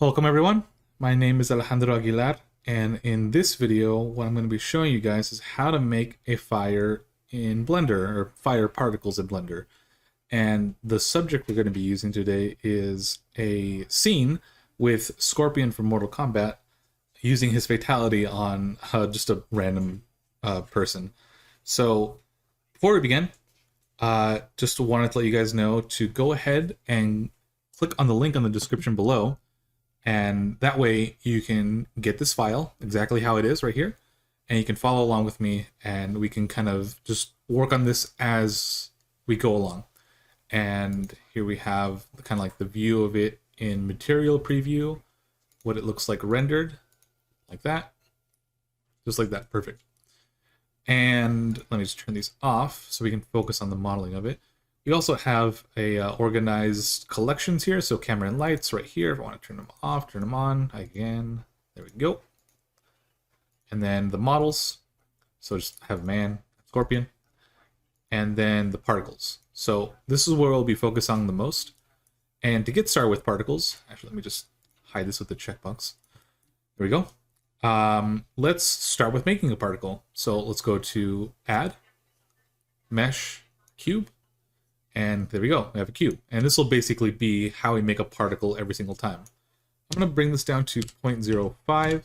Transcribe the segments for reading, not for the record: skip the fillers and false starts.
Welcome everyone, my name is Alejandro Aguilar, and in this video what I'm going to be showing you guys is how to make a fire in Blender, or fire particles in Blender. And the subject we're going to be using today is a scene with Scorpion from Mortal Kombat using his fatality on just a random person. So before we begin, just wanted to let you guys know to go ahead and click on the link on the description below, and that way you can get this file exactly how it is right here, and you can follow along with me, and we can kind of just work on this as we go along. And here we have kind of like the view of it in material preview, what it looks like rendered, like that, just like that, perfect. And let me just turn these off so we can focus on the modeling of it. We also have a organized collections here, so camera and lights right here. If I want to turn them off, turn them on, again, there we go. And then the models, so just have man, scorpion, and then the particles. So this is where we'll be focused on the most. And to get started with particles, actually let me just hide this with the checkbox. There we go. Let's start with making a particle. So let's go to add, mesh, cube, and there we go, we have a cube. And this will basically be how we make a particle every single time. I'm gonna bring this down to 0.05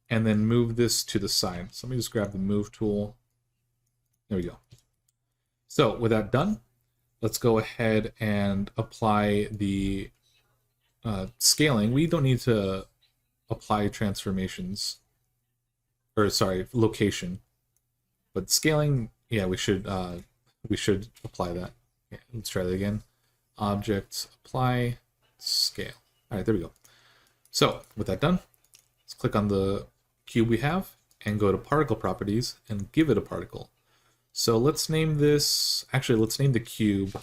and then move this to the side. So let me just grab the move tool. There we go. So with that done, let's go ahead and apply the scaling. We don't need to apply transformations, or sorry, location, but scaling, yeah, we should apply that. Yeah, let's try that again. Object, apply, scale. All right, there we go. So with that done, let's click on the cube we have and go to particle properties and give it a particle. So let's name this, actually let's name the cube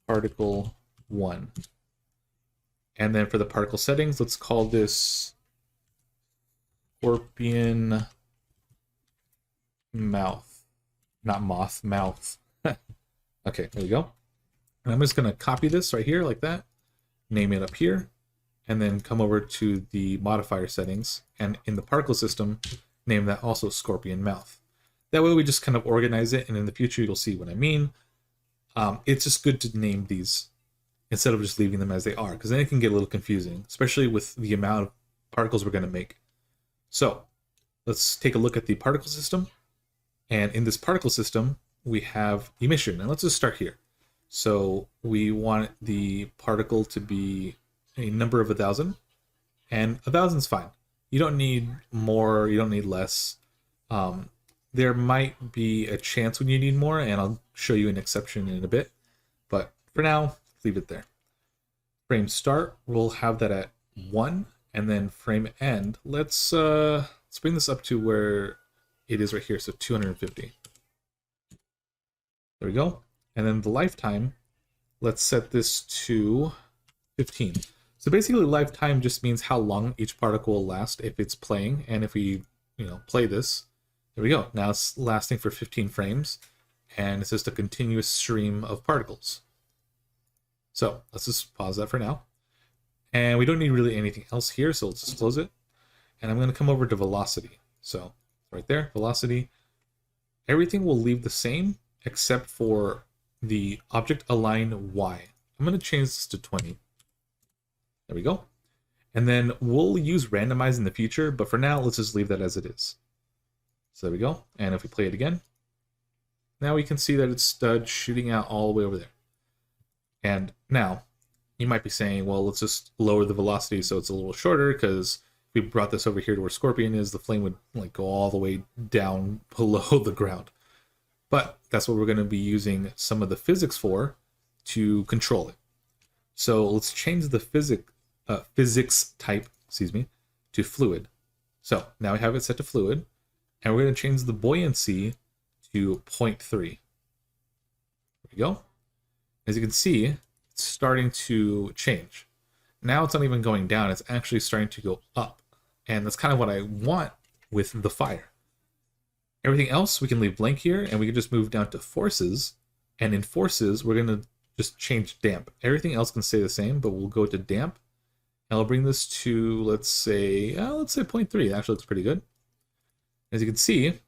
particle 1. And then for the particle settings, let's call this Scorpion mouth. Not moth, mouth. Okay, there we go. And I'm just going to copy this right here like that, name it up here, and then come over to the modifier settings, and in the particle system, name that also Scorpion mouth. That way we just kind of organize it, and in the future you'll see what I mean. It's just good to name these instead of just leaving them as they are, because then it can get a little confusing, especially with the amount of particles we're going to make. So let's take a look at the particle system. And in this particle system, we have emission. And let's just start here. So we want the particle to be a number of 1,000. And 1,000 is fine. You don't need more, you don't need less. There might be a chance when you need more, and I'll show you an exception in a bit. But for now, leave it there. Frame start, we'll have that at 1, and then frame end, let's bring this up to where it is right here, so 250. There we go. And then the lifetime, let's set this to 15. So basically lifetime just means how long each particle will last if it's playing, and if we, play this, there we go. Now it's lasting for 15 frames, and it's just a continuous stream of particles. So let's just pause that for now. And we don't need really anything else here, so let's just close it. And I'm going to come over to velocity. So right there, velocity. Everything will leave the same except for the object align Y. I'm going to change this to 20. There we go. And then we'll use randomize in the future, but for now, let's just leave that as it is. So there we go. And if we play it again, now we can see that it's shooting out all the way over there. And now, you might be saying, well, let's just lower the velocity so it's a little shorter, because if we brought this over here to where Scorpion is, the flame would go all the way down below the ground. But that's what we're going to be using some of the physics for, to control it. So let's change the physics type, to fluid. So now we have it set to fluid, and we're going to change the buoyancy to 0.3. There we go. As you can see, it's starting to change. Now it's not even going down, it's actually starting to go up. And that's kind of what I want with the fire. Everything else we can leave blank here, and we can just move down to forces. And in forces, we're going to just change damp. Everything else can stay the same, but we'll go to damp. I'll bring this to, let's say 0.3. It actually looks pretty good. As you can see,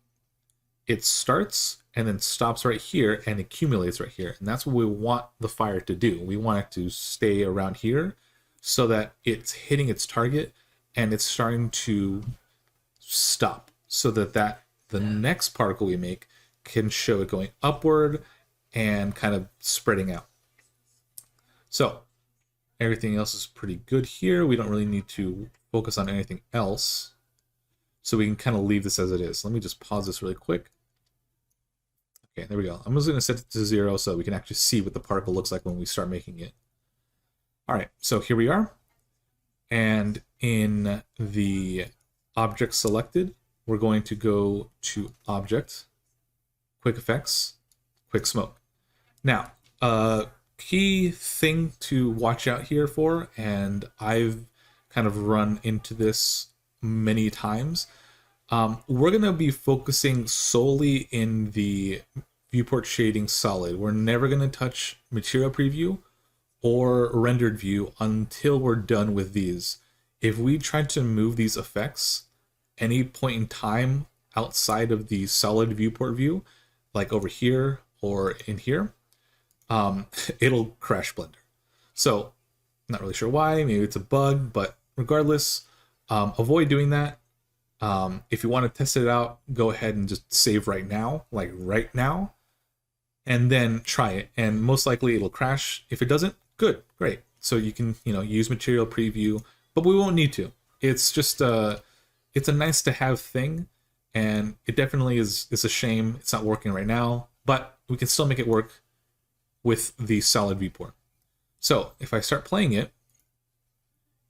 it starts and then stops right here and accumulates right here. And that's what we want the fire to do. We want it to stay around here so that it's hitting its target and it's starting to stop, so that the next particle we make can show it going upward and kind of spreading out. So everything else is pretty good here. We don't really need to focus on anything else. So we can kind of leave this as it is. Let me just pause this really quick. Okay, there we go. I'm just going to set it to 0 so we can actually see what the particle looks like when we start making it. All right, so here we are. And in the object selected, we're going to go to Object, Quick Effects, Quick Smoke. Now, key thing to watch out here for, and I've kind of run into this many times, we're going to be focusing solely in the viewport shading solid. We're never going to touch material preview or rendered view until we're done with these. If we try to move these effects any point in time outside of the solid viewport view, like over here or in here, it'll crash Blender. So, not really sure why, maybe it's a bug, but regardless, avoid doing that. If you want to test it out, go ahead and just save right now, like right now, and then try it. And most likely it'll crash. If it doesn't, good, great. So you can, use material preview, but we won't need to. It's just it's a nice to have thing, and it definitely is a shame it's not working right now, but we can still make it work with the solid viewport. So if I start playing it,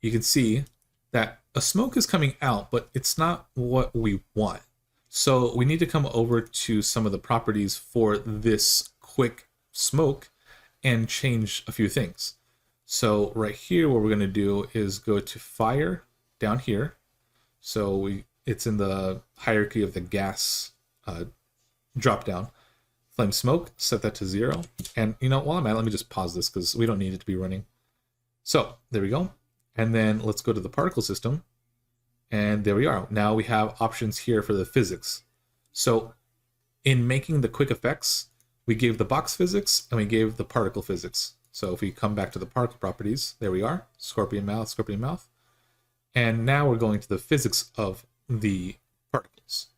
you can see that a smoke is coming out, but it's not what we want. So we need to come over to some of the properties for this quick smoke and change a few things. So right here, what we're going to do is go to Fire down here. So it's in the hierarchy of the gas drop down. Flame Smoke, set that to 0. And while I'm at it, let me just pause this because we don't need it to be running. So there we go. And then let's go to the particle system. And there we are. Now we have options here for the physics. So in making the quick effects, we gave the box physics and we gave the particle physics. So if we come back to the particle properties, there we are. Scorpion mouth, scorpion mouth. And now we're going to the physics of the particles.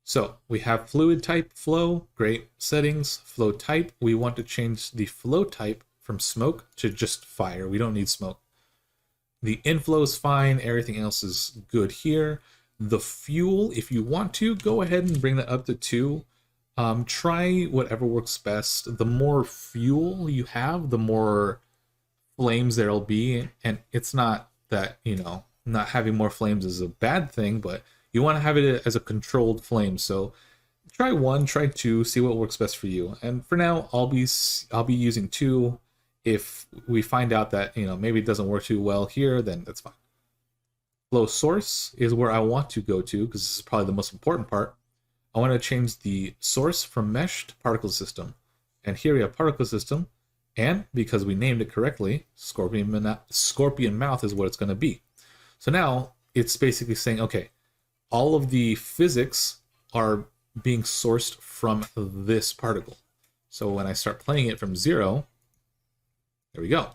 So we have fluid type, flow, great. Settings, flow type. We want to change the flow type from smoke to just fire. We don't need smoke. The inflow is fine. Everything else is good here. The fuel, if you want to, go ahead and bring that up to 2. Try whatever works best. The more fuel you have, the more flames there'll be. And it's not that, not having more flames is a bad thing, but you want to have it as a controlled flame. So try 1, try 2, see what works best for you. And for now, I'll be using 2. If we find out that, maybe it doesn't work too well here, then that's fine. Flow source is where I want to go to, because this is probably the most important part. I want to change the source from mesh to particle system. And here we have particle system. And because we named it correctly, scorpion mouth is what it's going to be. So now it's basically saying, okay, all of the physics are being sourced from this particle. So when I start playing it from 0, there we go.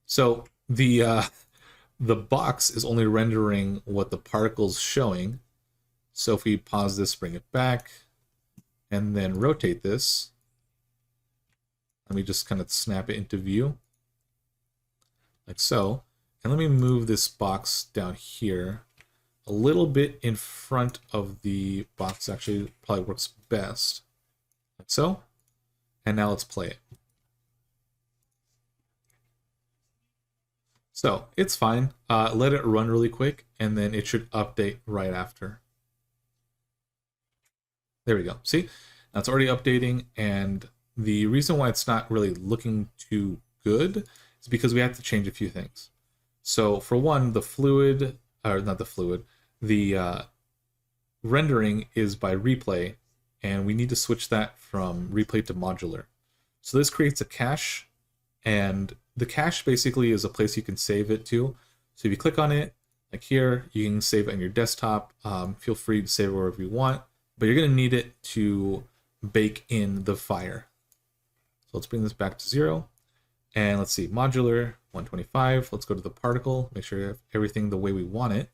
So the box is only rendering what the particle's showing. So if we pause this, bring it back, and then rotate this, let me just kind of snap it into view, like so. And let me move this box down here a little bit in front of the box. Actually, probably works best, like so. And now let's play it. So it's fine. Let it run really quick, and then it should update right after. There we go. See, now it's already updating, and the reason why it's not really looking too good is because we have to change a few things. So for one, the fluid, or not the fluid, the rendering is by replay, and we need to switch that from replay to modular. So this creates a cache, and the cache basically is a place you can save it to. So if you click on it, like here, you can save it on your desktop. Feel free to save it wherever you want, but you're going to need it to bake in the fire. So let's bring this back to 0. And let's see, modular, 125. Let's go to the particle, make sure you have everything the way we want it.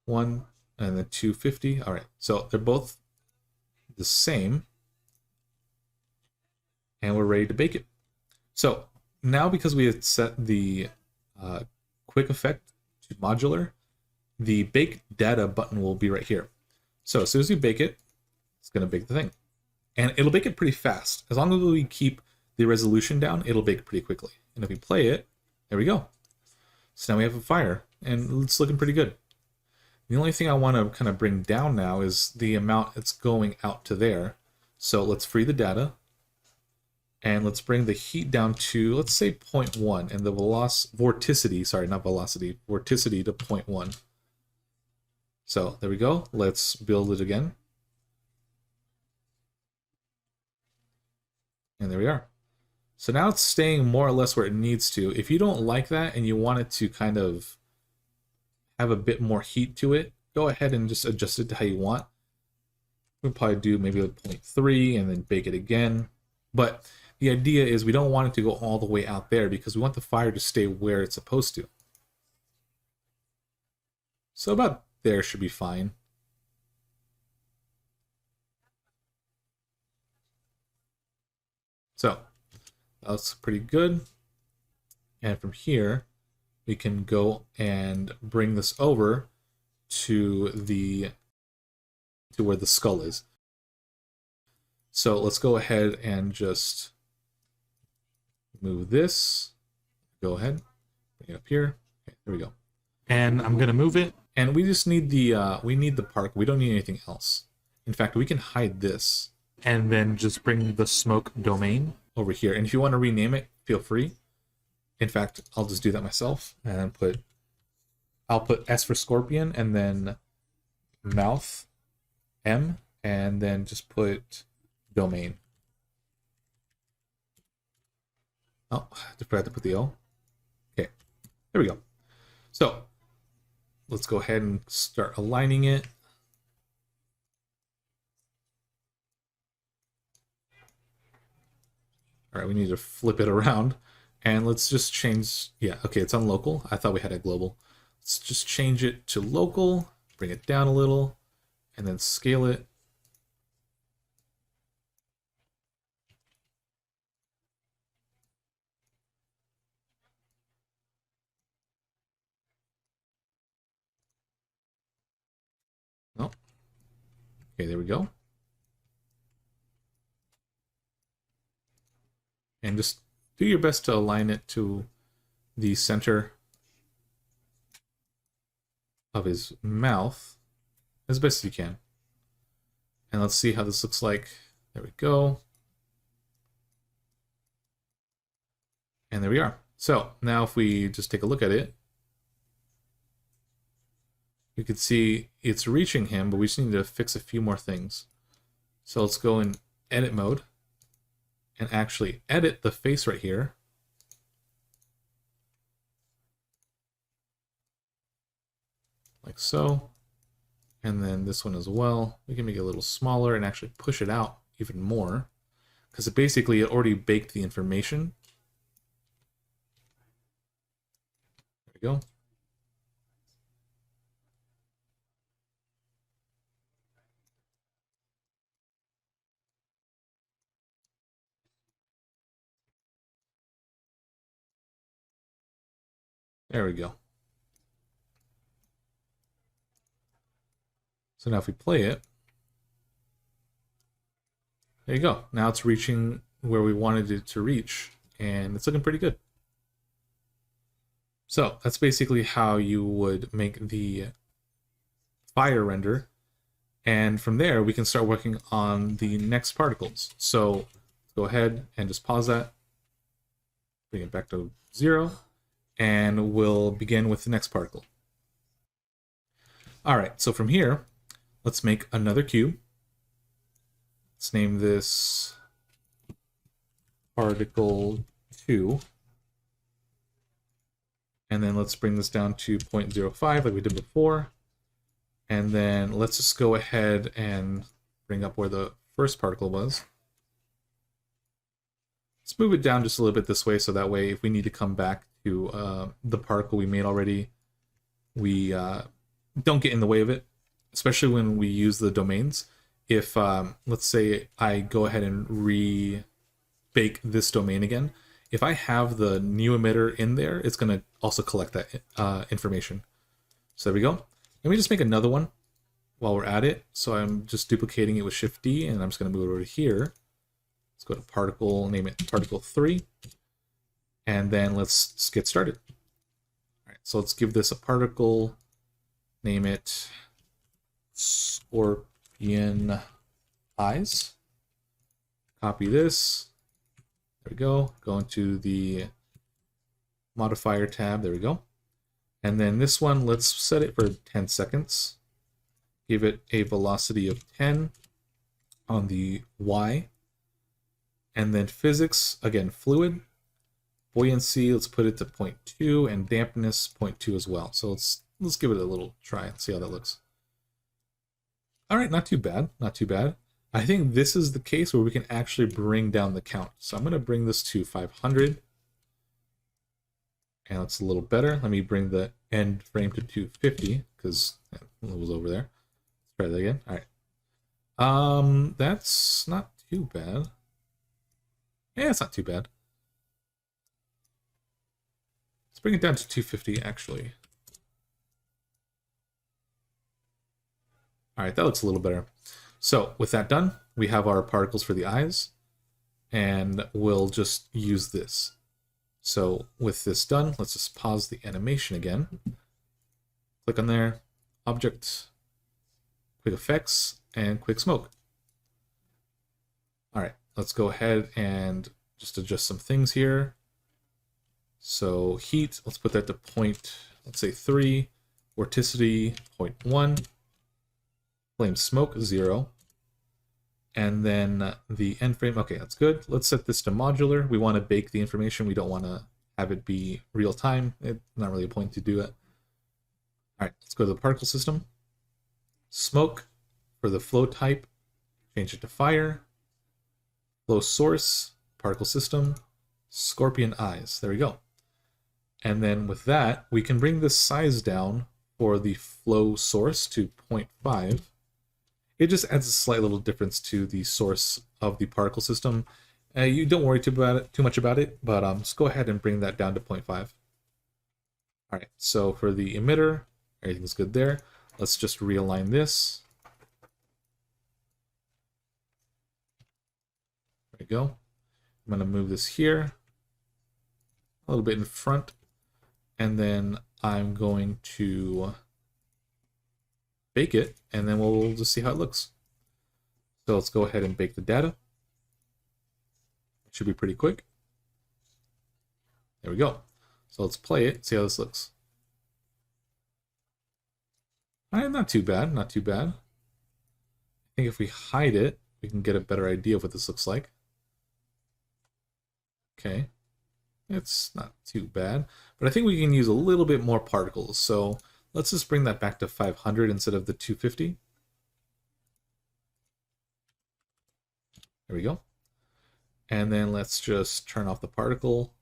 1 and then 250. All right, so they're both the same. And we're ready to bake it. So now, because we had set the quick effect to modular, the bake data button will be right here. So as soon as you bake it, it's going to bake the thing. And it'll bake it pretty fast. As long as we keep the resolution down, it'll bake pretty quickly. And if we play it, there we go. So now we have a fire, and it's looking pretty good. The only thing I want to kind of bring down now is the amount it's going out to there. So let's free the data. And let's bring the heat down to, let's say 0.1, and the vorticity, sorry, not velocity, vorticity to 0.1. So there we go. Let's build it again. And there we are. So now it's staying more or less where it needs to. If you don't like that and you want it to kind of have a bit more heat to it, go ahead and just adjust it to how you want. We'll probably do maybe like 0.3 and then bake it again. But the idea is we don't want it to go all the way out there because we want the fire to stay where it's supposed to. So about there should be fine. So that's pretty good. And from here, we can go and bring this over to where the skull is. So let's go ahead and just move this. Go ahead, bring it up here. Okay, there we go. And I'm gonna move it. And we just need the park. We don't need anything else. In fact, we can hide this and then just bring the smoke domain over here. And if you want to rename it, feel free. In fact, I'll just do that myself and I'll put S for scorpion and then mouth M and then just put domain. Oh, I forgot to put the O. Okay, there we go. So let's go ahead and start aligning it. All right, we need to flip it around. And let's just change, yeah, okay, it's on local. I thought we had a global. Let's just change it to local, bring it down a little, and then scale it. Oh, okay, there we go. And just do your best to align it to the center of his mouth as best as you can. And let's see how this looks like. There we go. And there we are. So now if we just take a look at it, you can see it's reaching him, but we just need to fix a few more things. So let's go in edit mode and actually edit the face right here. Like so. And then this one as well. We can make it a little smaller and actually push it out even more, because basically it already baked the information. There we go. There we go. So now if we play it, there you go. Now it's reaching where we wanted it to reach, and it's looking pretty good. So that's basically how you would make the fire render. And from there, we can start working on the next particles. So go ahead and just pause that, bring it back to 0, and we'll begin with the next particle. All right, so from here, let's make another cube. Let's name this particle 2. And then let's bring this down to 0.05 like we did before. And then let's just go ahead and bring up where the first particle was. Let's move it down just a little bit this way, so that way if we need to come back to the particle we made already, we don't get in the way of it, especially when we use the domains. If, let's say I go ahead and re-bake this domain again, if I have the new emitter in there, it's going to also collect that information. So there we go. Let me just make another one while we're at it. So I'm just duplicating it with Shift D, and I'm just going to move it over here. Let's go to particle, name it particle 3, and then let's get started. All right, so let's give this a particle, name it Scorpion Eyes. Copy this. There we go. Go into the modifier tab. There we go. And then this one, let's set it for 10 seconds. Give it a velocity of 10 on the Y. And then physics, again, fluid. Buoyancy, let's put it to 0.2, and dampness 0.2 as well. So let's give it a little try and see how that looks. All right, not too bad, not too bad. I think this is the case where we can actually bring down the count. So I'm going to bring this to 500. And it's a little better. Let me bring the end frame to 250 because it was over there. Let's try that again. All right. That's not too bad. Yeah, it's not too bad. Let's bring it down to 250 actually. All right, that looks a little better. So with that done, we have our particles for the eyes, and we'll just use this. So with this done, let's just pause the animation again. Click on there, object, quick effects, and quick smoke. All right, let's go ahead and just adjust some things here. So heat, let's put that to let's say 3, vorticity 0.1, flame smoke 0, and then the end frame, okay, that's good. Let's set this to modular. We want to bake the information. We don't want to have it be real time. It's not really a point to do it. All right, let's go to the particle system. Smoke for the flow type, change it to fire. Flow source, particle system, scorpion eyes. There we go. And then with that, we can bring the size down for the flow source to 0.5. It just adds a slight little difference to the source of the particle system. You don't worry too much about it, but just go ahead and bring that down to 0.5. All right, so for the emitter, everything's good there. Let's just realign this. There we go. I'm going to move this here a little bit in front, and then I'm going to bake it, and then we'll just see how it looks. So let's go ahead and bake the data. It should be pretty quick. There we go. So let's play it, see how this looks. All right, not too bad, not too bad. I think if we hide it, we can get a better idea of what this looks like. Okay, it's not too bad, but I think we can use a little bit more particles. So let's just bring that back to 500 instead of the 250. There we go. And then let's just turn off the particle.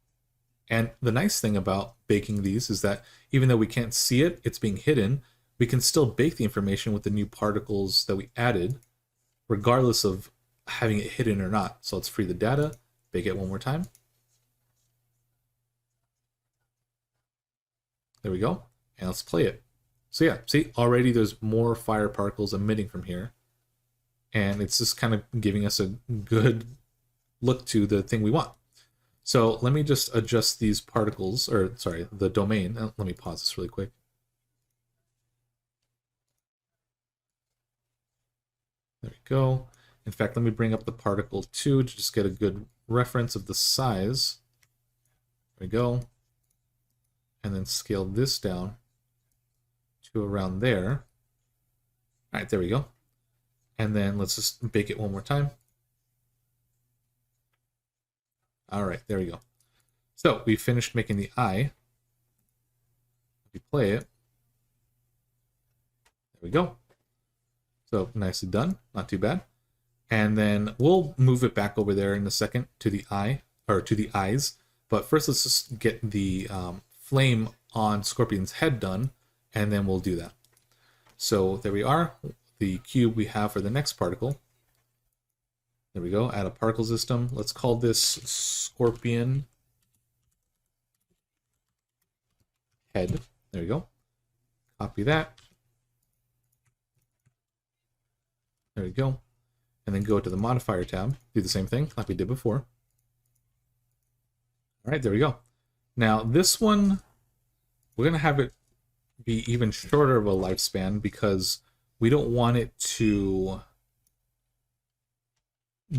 And the nice thing about baking these is that even though we can't see it, it's being hidden, we can still bake the information with the new particles that we added, regardless of having it hidden or not. So let's free the data, bake it one more time. There we go. And let's play it. So yeah, see, already there's more fire particles emitting from here. And it's just kind of giving us a good look to the thing we want. So let me just adjust these particles, or sorry, the domain. Let me pause this really quick. There we go. In fact, let me bring up the particle 2 to just get a good reference of the size. There we go. And then scale this down to around there. All right, there we go. And then let's just bake it one more time. All right, there we go. So we finished making the eye. we play it, there we go. So nicely done, not too bad. And then we'll move it back over there in a second to the eye, or to the eyes. But first, let's just get the flame on Scorpion's head done, and then we'll do that. So there we are, the cube we have for the next particle. There we go, add a particle system. Let's call this Scorpion head. There we go. Copy that. There we go. And then go to the modifier tab. Do the same thing like we did before. All right, there we go. Now this one, we're going to have it be even shorter of a lifespan because we don't want it to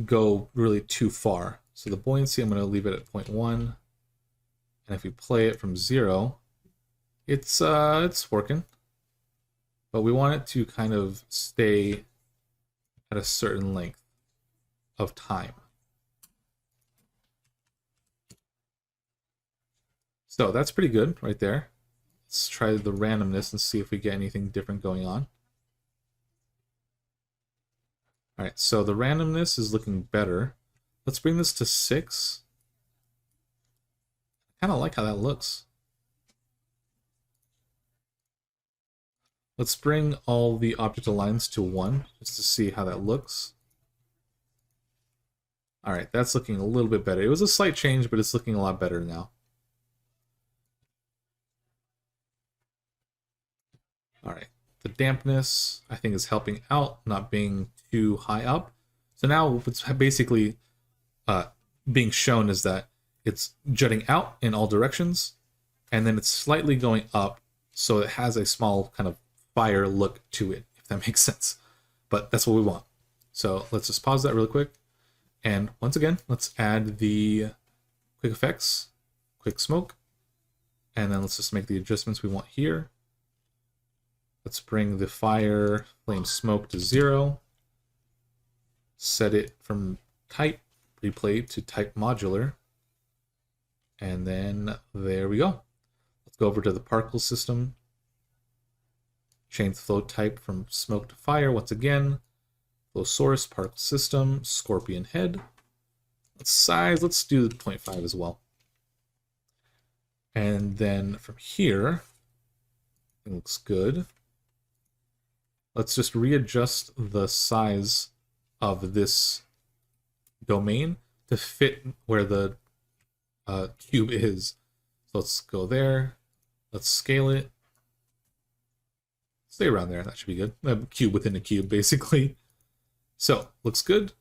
go really too far. So the buoyancy, I'm going to leave it at 0.1. And if we play it from 0, it's working. But we want it to kind of stay at a certain length of time. So that's pretty good right there. Let's try the randomness and see if we get anything different going on. All right, so the randomness is looking better. Let's bring this to 6. I kind of like how that looks. Let's bring all the object aligns to 1 just to see how that looks. All right, that's looking a little bit better. It was a slight change, but it's looking a lot better now. All right, the dampness I think is helping out, not being too high up. So now what's basically being shown is that it's jutting out in all directions, and then it's slightly going up, so it has a small kind of fire look to it, if that makes sense. But that's what we want. So let's just pause that really quick. And once again, let's add the quick effects, quick smoke, and then let's just make the adjustments we want here. Let's bring the fire flame smoke to 0. Set it from type replay to type modular. And then there we go. Let's go over to the particle system. Change the flow type from smoke to fire once again. Flow source, particle system, Scorpion head. Let's size, let's do 0.5 as well. And then from here, it looks good. Let's just readjust the size of this domain to fit where the cube is. So let's go there. Let's scale it. Stay around there. That should be good. A cube within a cube, basically. So, looks good.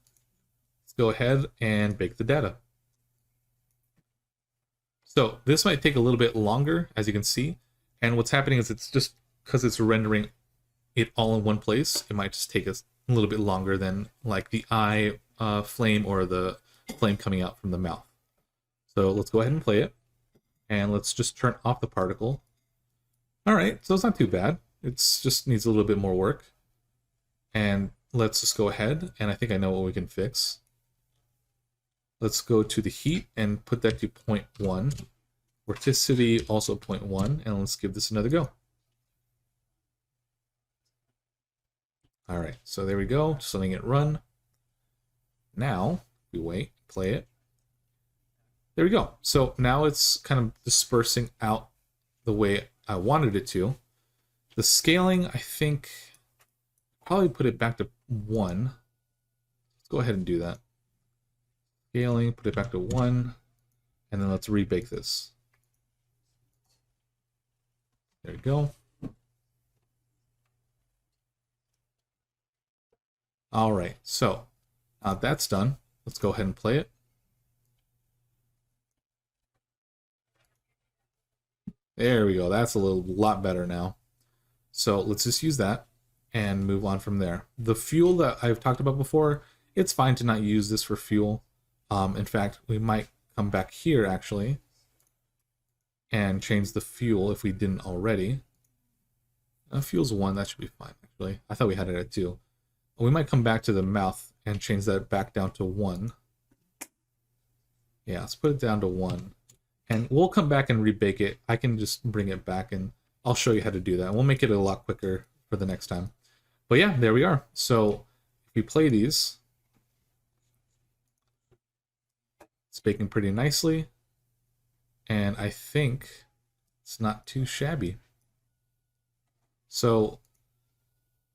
Let's go ahead and bake the data. So, this might take a little bit longer, as you can see. And what's happening is it's just because it's rendering it all in one place, it might just take us a little bit longer than like the eye flame or the flame coming out from the mouth. So, let's go ahead and play it. And let's just turn off the particle. All right, so it's not too bad. It's just needs a little bit more work. And let's just go ahead, and I think I know what we can fix. Let's go to the heat and put that to 0.1. Vorticity also 0.1, and let's give this another go. All right, so there we go, just letting it run. Now, we wait, play it. There we go. So now it's kind of dispersing out the way I wanted it to. The scaling, I think, probably put it back to 1. Let's go ahead and do that. Scaling, put it back to 1, and then let's rebake this. There we go. All right, so now that's done. Let's go ahead and play it. There we go. That's a lot better now. So let's just use that and move on from there. The fuel that I've talked about before, it's fine to not use this for fuel. In fact, we might come back here actually and change the fuel if we didn't already. Fuel's 1, that should be fine actually. I thought we had it at 2. We might come back to the mouth and change that back down to 1. Yeah, let's put it down to 1. And we'll come back and rebake it. I can just bring it back and I'll show you how to do that. We'll make it a lot quicker for the next time. But yeah, there we are. So if we play these, it's baking pretty nicely. And I think it's not too shabby. So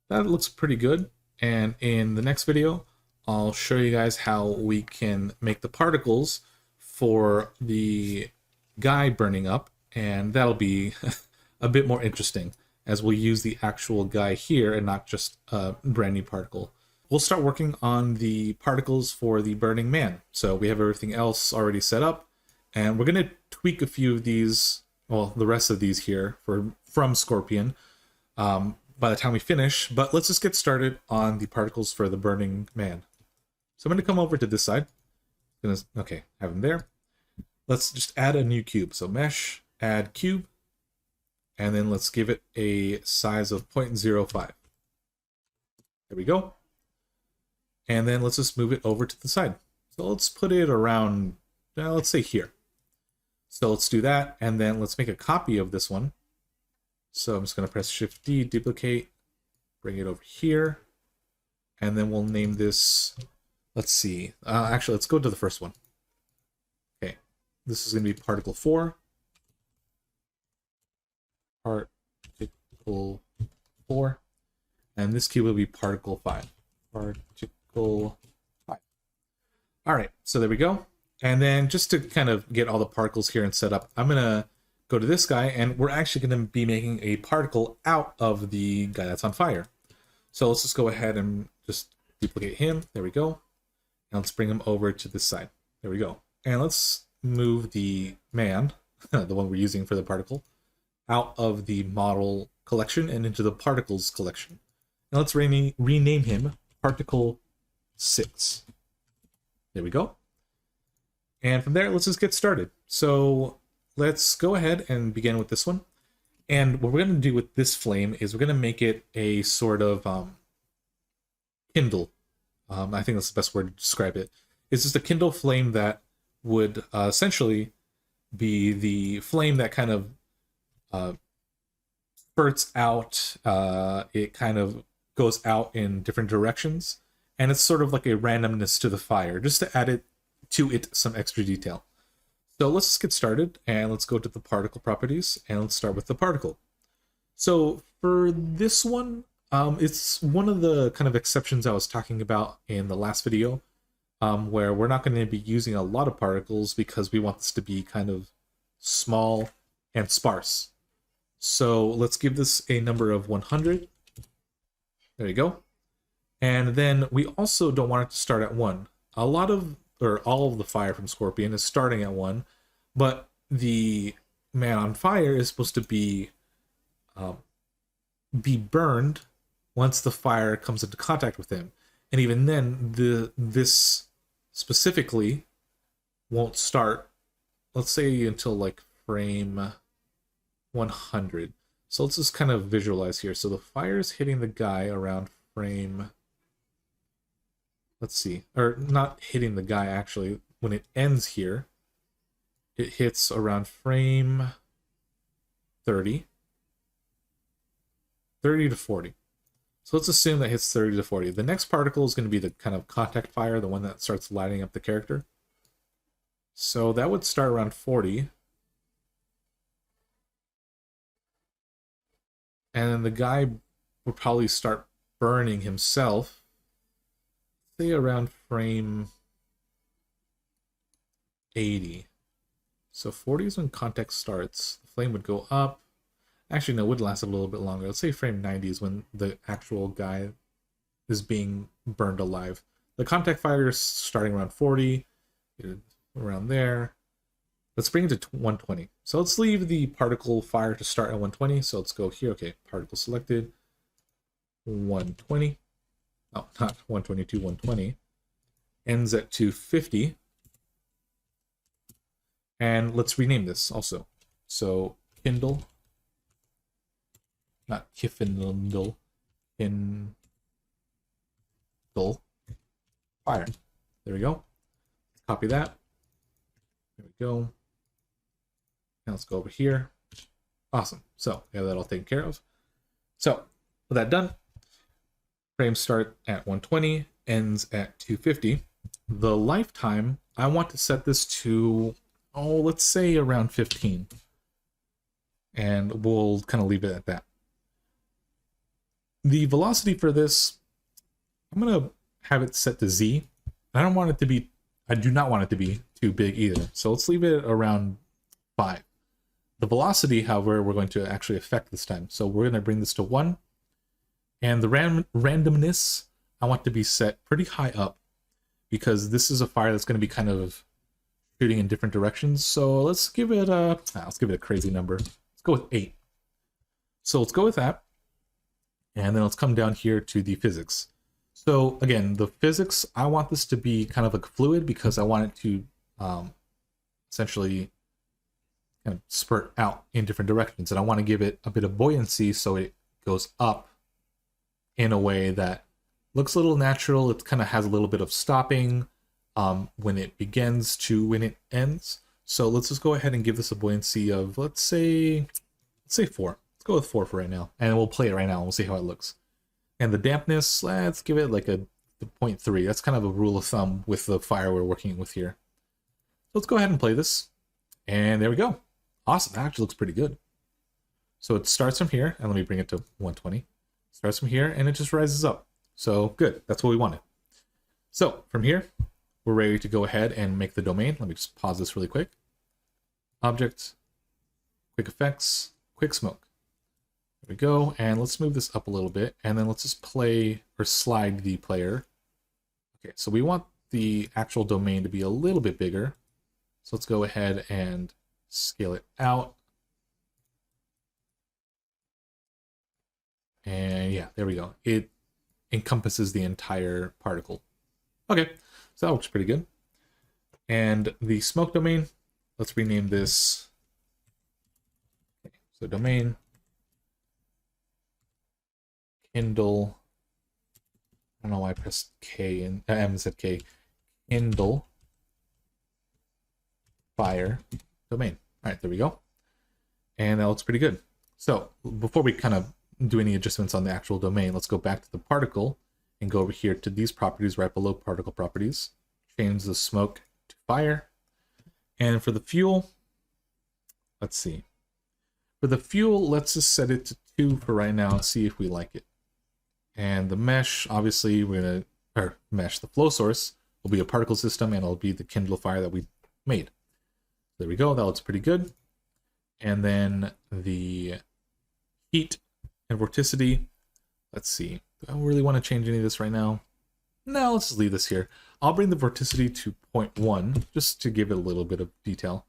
that looks pretty good. And in the next video, I'll show you guys how we can make the particles for the guy burning up. And that'll be a bit more interesting, as we'll use the actual guy here and not just a brand new particle. We'll start working on the particles for the burning man. So we have everything else already set up, and we're going to tweak a few of these, well, the rest of these here from Scorpion by the time we finish. But let's just get started on the particles for the burning man. So I'm going to come over to this side. Okay, have him there. Let's just add a new cube. So mesh, add cube, and then let's give it a size of 0.05. There we go. And then let's just move it over to the side. So let's put it around, let's say here. So let's do that, and then let's make a copy of this one. So I'm just going to press Shift D, duplicate, bring it over here, and then we'll name this, let's see, actually let's go to the first one. Okay, this is going to be particle 4. Particle 4. And this cube will be particle 5. Particle 5. Alright, so there we go. And then just to kind of get all the particles here and set up, I'm going to go to this guy, and we're actually going to be making a particle out of the guy that's on fire. So let's just go ahead and just duplicate him. There we go. And let's bring him over to this side. There we go. And let's move the man, the one we're using for the particle, out of the model collection and into the particles collection. Now let's rename him Particle 6. There we go. And from there, let's just get started. So let's go ahead and begin with this one. And what we're going to do with this flame is we're going to make it a sort of Kindle. I think that's the best word to describe it. It's just a Kindle flame that would essentially be the flame that kind of spurts out. It kind of goes out in different directions, and it's sort of like a randomness to the fire, just to add to it some extra detail. So let's just get started, and let's go to the particle properties, and let's start with the particle. So for this one, it's one of the kind of exceptions I was talking about in the last video, where we're not going to be using a lot of particles because we want this to be kind of small and sparse. So let's give this a number of 100. There you go. And then we also don't want it to start at 1. All of the fire from Scorpion is starting at 1, but the man on fire is supposed to be burned once the fire comes into contact with him. And even then, this specifically won't start, let's say, until like frame 100. So let's just kind of visualize here. So the fire is hitting the guy around frame, let's see, or not hitting the guy actually. When it ends here, it hits around frame 30 to 40. So let's assume that hits 30 to 40. The next particle is going to be the kind of contact fire, the one that starts lighting up the character. So that would start around 40. And then the guy would probably start burning himself, say around frame 80. So 40 is when contact starts. The flame would go up. Actually, no, it would last a little bit longer. Let's say frame 90 is when the actual guy is being burned alive. The contact fire is starting around 40, around there. Let's bring it to 120. So let's leave the particle fire to start at 120. So let's go here. Okay, particle selected. 120. Oh, not 122, 120. Ends at 250. And let's rename this also. So Kindle. Not Kindle. Kindle. Fire. There we go. Copy that. There we go. Now let's go over here. Awesome. So yeah, that all taken care of. So with that done, frames start at 120, ends at 250. The lifetime, I want to set this to, oh, let's say around 15. And we'll kind of leave it at that. The velocity for this, I'm going to have it set to Z. I don't want it to be, I do not want it to be too big either. So let's leave it around 5. The velocity, however, we're going to actually affect this time. So we're going to bring this to 1. And the randomness, I want to be set pretty high up because this is a fire that's going to be kind of shooting in different directions. So let's give it a crazy number. Let's go with 8. So let's go with that. And then let's come down here to the physics. So again, the physics, I want this to be kind of like fluid because I want it to essentially kind of spurt out in different directions. And I want to give it a bit of buoyancy so it goes up in a way that looks a little natural. It kind of has a little bit of stopping when it begins to when it ends. So let's just go ahead and give this a buoyancy of, let's say 4. Let's go with 4 for right now. And we'll play it right now and we'll see how it looks. And the dampness, let's give it like a 0.3. That's kind of a rule of thumb with the fire we're working with here. So let's go ahead and play this. And there we go. Awesome, that actually looks pretty good. So it starts from here, and let me bring it to 120. Starts from here, and it just rises up. So good, that's what we wanted. So from here, we're ready to go ahead and make the domain. Let me just pause this really quick. Object, quick effects, quick smoke. There we go, and let's move this up a little bit, and then let's just play or slide the player. Okay, so we want the actual domain to be a little bit bigger. So let's go ahead and scale it out. And yeah, there we go. It encompasses the entire particle. Okay, so that looks pretty good. And the smoke domain, let's rename this. Okay, so domain, Kindle. I don't know why I pressed K and M instead K. Kindle fire domain. All right, there we go. And that looks pretty good. So before we kind of do any adjustments on the actual domain, let's go back to the particle and go over here to these properties right below particle properties. Change the smoke to fire. And for the fuel, let's see. For the fuel, let's just set it to 2 for right now and see if we like it. And the mesh, obviously, we're gonna, the flow source will be a particle system and it'll be the Kindle fire that we made. There we go, that looks pretty good. And then the heat and vorticity, let's see. Do I really want to change any of this right now? No, let's just leave this here. I'll bring the vorticity to 0.1 just to give it a little bit of detail.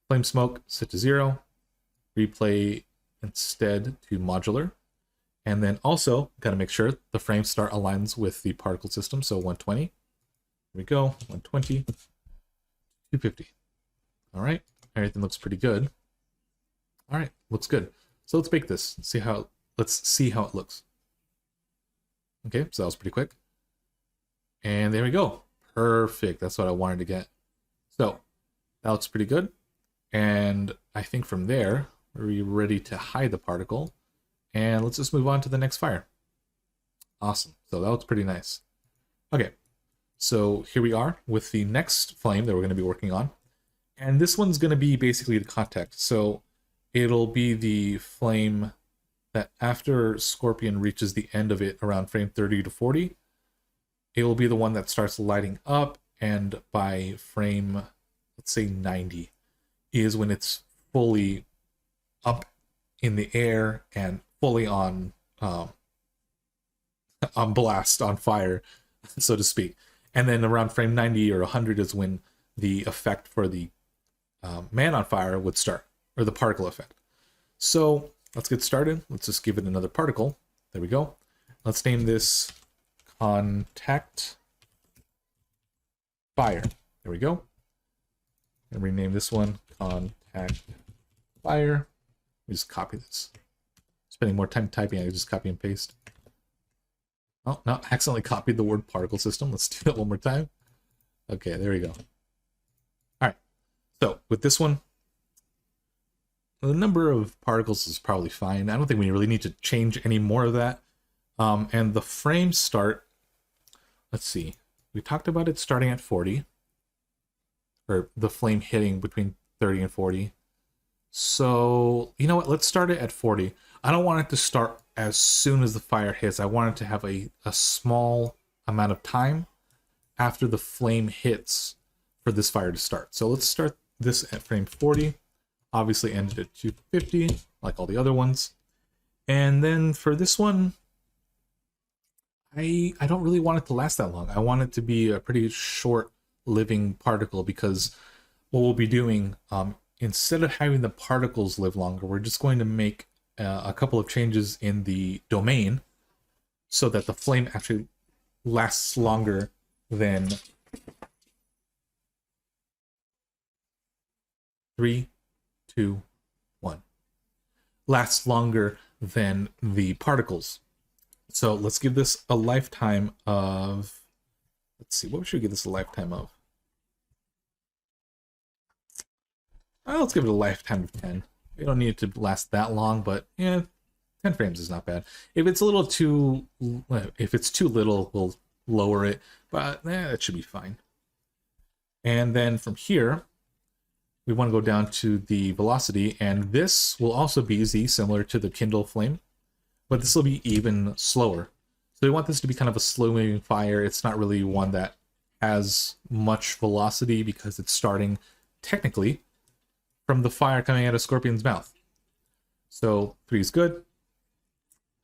Flame smoke set to 0. Replay instead to modular. And then also, gotta make sure the frame start aligns with the particle system. So 120. Here we go. 120. 250. All right. Everything looks pretty good. All right. Looks good. So let's bake this. Let's see how it looks. Okay. So that was pretty quick. And there we go. Perfect. That's what I wanted to get. So that looks pretty good. And I think from there, we're ready to hide the particle. And let's just move on to the next fire. Awesome. So that looks pretty nice. Okay. So here we are with the next flame that we're going to be working on. And this one's going to be basically the contact. So it'll be the flame that after Scorpion reaches the end of it around frame 30 to 40, it will be the one that starts lighting up. And by frame, let's say 90, is when it's fully up in the air and fully on blast, on fire, so to speak. And then around frame 90 or 100 is when the effect for the man on fire would start, or the particle effect. So let's get started. Let's just give it another particle. There we go. Let's name this contact fire. There we go. And rename this one contact fire. We just copy this. Spending more time typing, I can just copy and paste. Oh, no, accidentally copied the word particle system. Let's do that one more time. Okay, there we go. All right. So with this one, The number of particles is probably fine. I don't think we really need to change any more of that. And the frame start, let's see. We talked about it starting at 40. Or the flame hitting between 30 and 40. So, you know what? Let's start it at 40. I don't want it to start as soon as the fire hits. I want it to have a small amount of time after the flame hits for this fire to start. So let's start this at frame 40. Obviously ended at 250, like all the other ones. And then for this one, I don't really want it to last that long. I want it to be a pretty short living particle, because what we'll be doing, instead of having the particles live longer, we're just going to make a couple of changes in the domain so that the flame actually lasts longer than 3, 2, 1. Lasts longer than the particles. So let's give this a lifetime of, let's see, what should we give this a lifetime of? Let's give it a lifetime of 10. We don't need it to last that long, but yeah, 10 frames is not bad. If it's a little too, if it's too little, we'll lower it, but that should be fine. And then from here, we want to go down to the velocity, and this will also be Z, similar to the Kindle flame, but this will be even slower. So we want this to be kind of a slow-moving fire. It's not really one that has much velocity because it's starting, technically, from the fire coming out of Scorpion's mouth. So 3 is good.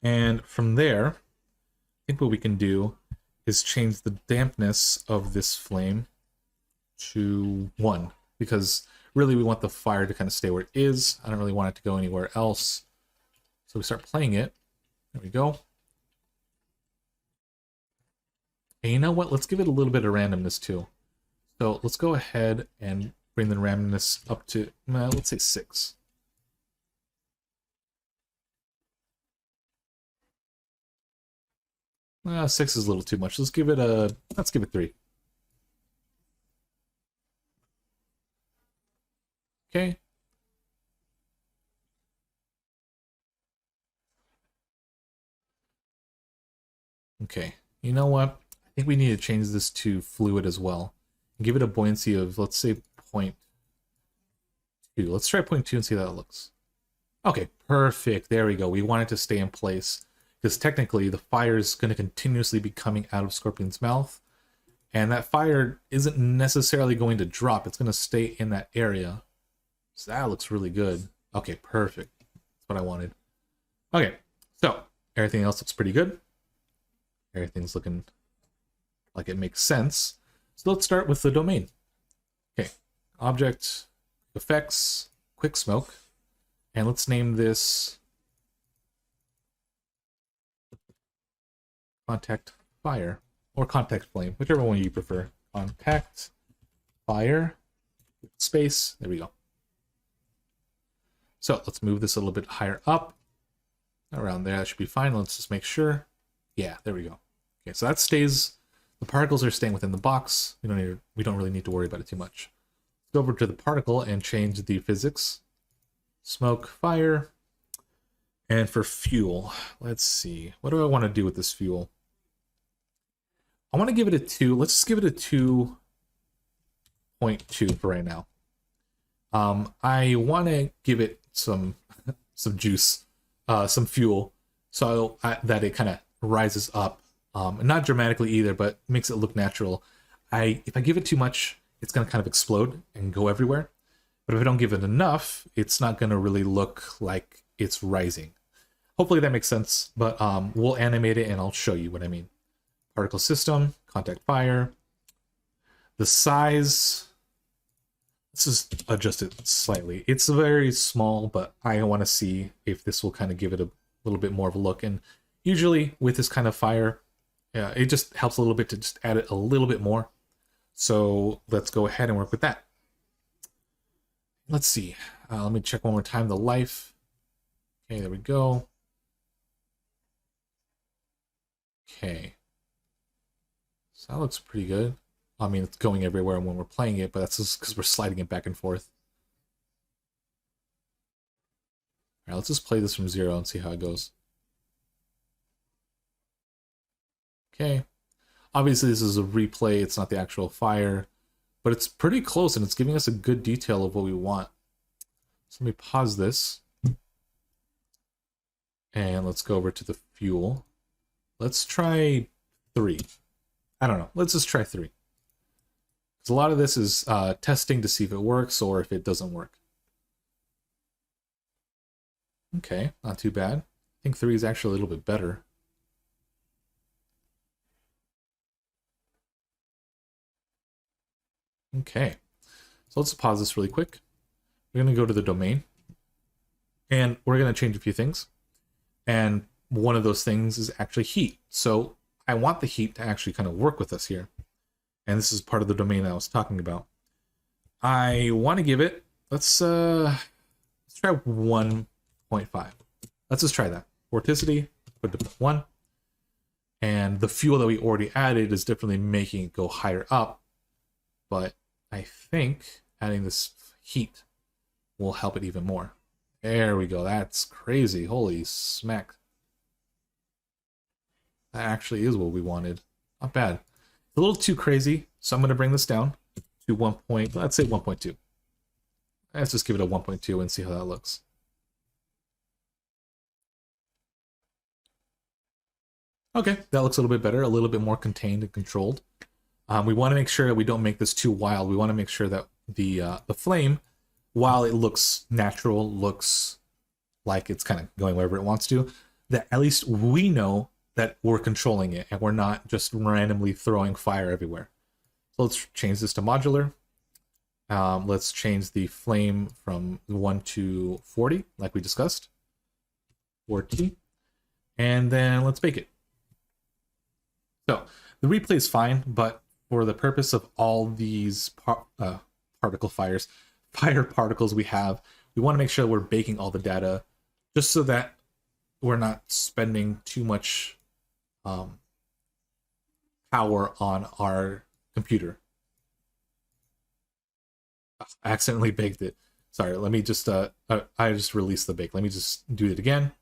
And from there, I think what we can do is change the dampness of this flame to 1, because really we want the fire to kind of stay where it is. I don't really want it to go anywhere else. So we start playing it. There we go. And you know what? Let's give it a little bit of randomness too. So let's go ahead and bring the randomness up to, let's say 6. Well, 6 is a little too much. Let's give it 3. Okay. Okay. You know what? I think we need to change this to fluid as well. Give it a buoyancy of, let's say, 0.2. Let's try 0.2 and see how that looks. Okay, perfect. There we go. We want it to stay in place, because technically the fire is going to continuously be coming out of Scorpion's mouth, and that fire isn't necessarily going to drop. It's going to stay in that area. So that looks really good. Okay, perfect. That's what I wanted. Okay, so everything else looks pretty good. Everything's looking like it makes sense. So let's start with the domain. Okay, object, effects, quick smoke, and let's name this contact fire, or contact flame, whichever one you prefer. Contact fire, space, there we go. So let's move this a little bit higher up. Around there, that should be fine. Let's just make sure. Yeah, there we go. Okay, so that stays, the particles are staying within the box. We don't really need to worry about it too much. Let's go over to the particle and change the physics. Smoke, fire. And for fuel, let's see. What do I want to do with this fuel? I want to give it a 2. Let's just give it a 2.2 for right now. I want to give it some juice, some fuel, so that it kind of rises up. Not dramatically either, but makes it look natural. If I give it too much, it's going to kind of explode and go everywhere. But if I don't give it enough, it's not going to really look like it's rising. Hopefully that makes sense, but we'll animate it and I'll show you what I mean. Particle system, contact fire. The size, let's just adjust it slightly. It's very small, but I want to see if this will kind of give it a little bit more of a look. And usually with this kind of fire, it just helps a little bit to just add it a little bit more. So let's go ahead and work with that. Let's see. Let me check one more time the life. Okay, there we go. Okay. So that looks pretty good. I mean, it's going everywhere when we're playing it, but that's just because we're sliding it back and forth. All right, let's just play this from 0 and see how it goes. Okay. Obviously, this is a replay. It's not the actual fire, but it's pretty close, and it's giving us a good detail of what we want. So let me pause this. And let's go over to the fuel. Let's try 3. I don't know. Let's just try 3. Because a lot of this is testing to see if it works or if it doesn't work. Okay, not too bad. I think 3 is actually a little bit better. Okay, so let's pause this really quick. We're going to go to the domain. And we're going to change a few things. And one of those things is actually heat. So I want the heat to actually kind of work with us here. And this is part of the domain I was talking about. I want to give it, let's try 1.5. Let's just try that. Vorticity, put it to 1. And the fuel that we already added is definitely making it go higher up. But I think adding this heat will help it even more. There we go. That's crazy. Holy smack. That actually is what we wanted. Not bad. It's a little too crazy, so I'm going to bring this down to let's say 1.2. Let's just give it a 1.2 and see how that looks. Okay, that looks a little bit better, a little bit more contained and controlled. We want to make sure that we don't make this too wild. We want to make sure that the flame, while it looks natural, looks like it's kind of going wherever it wants to, that at least we know that we're controlling it and we're not just randomly throwing fire everywhere. So let's change this to modular. Let's change the flame from 1 to 40, like we discussed. 40. And then let's bake it. So the replay is fine, but for the purpose of all these particle fire particles we have, we want to make sure we're baking all the data just so that we're not spending too much power on our computer. I accidentally baked it. Sorry, let me just, I just released the bake. Let me just do it again.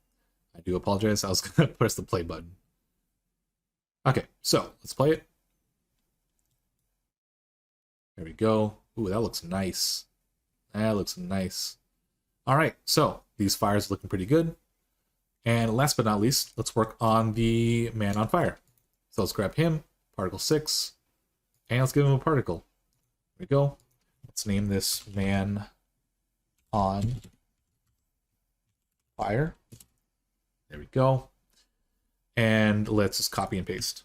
I do apologize. I was going to press the play button. Okay, so let's play it. There we go. Ooh, that looks nice. That looks nice. All right, so these fires are looking pretty good. And last but not least, let's work on the man on fire. So let's grab him, particle 6, and let's give him a particle. There we go. Let's name this man on fire. There we go. And let's just copy and paste.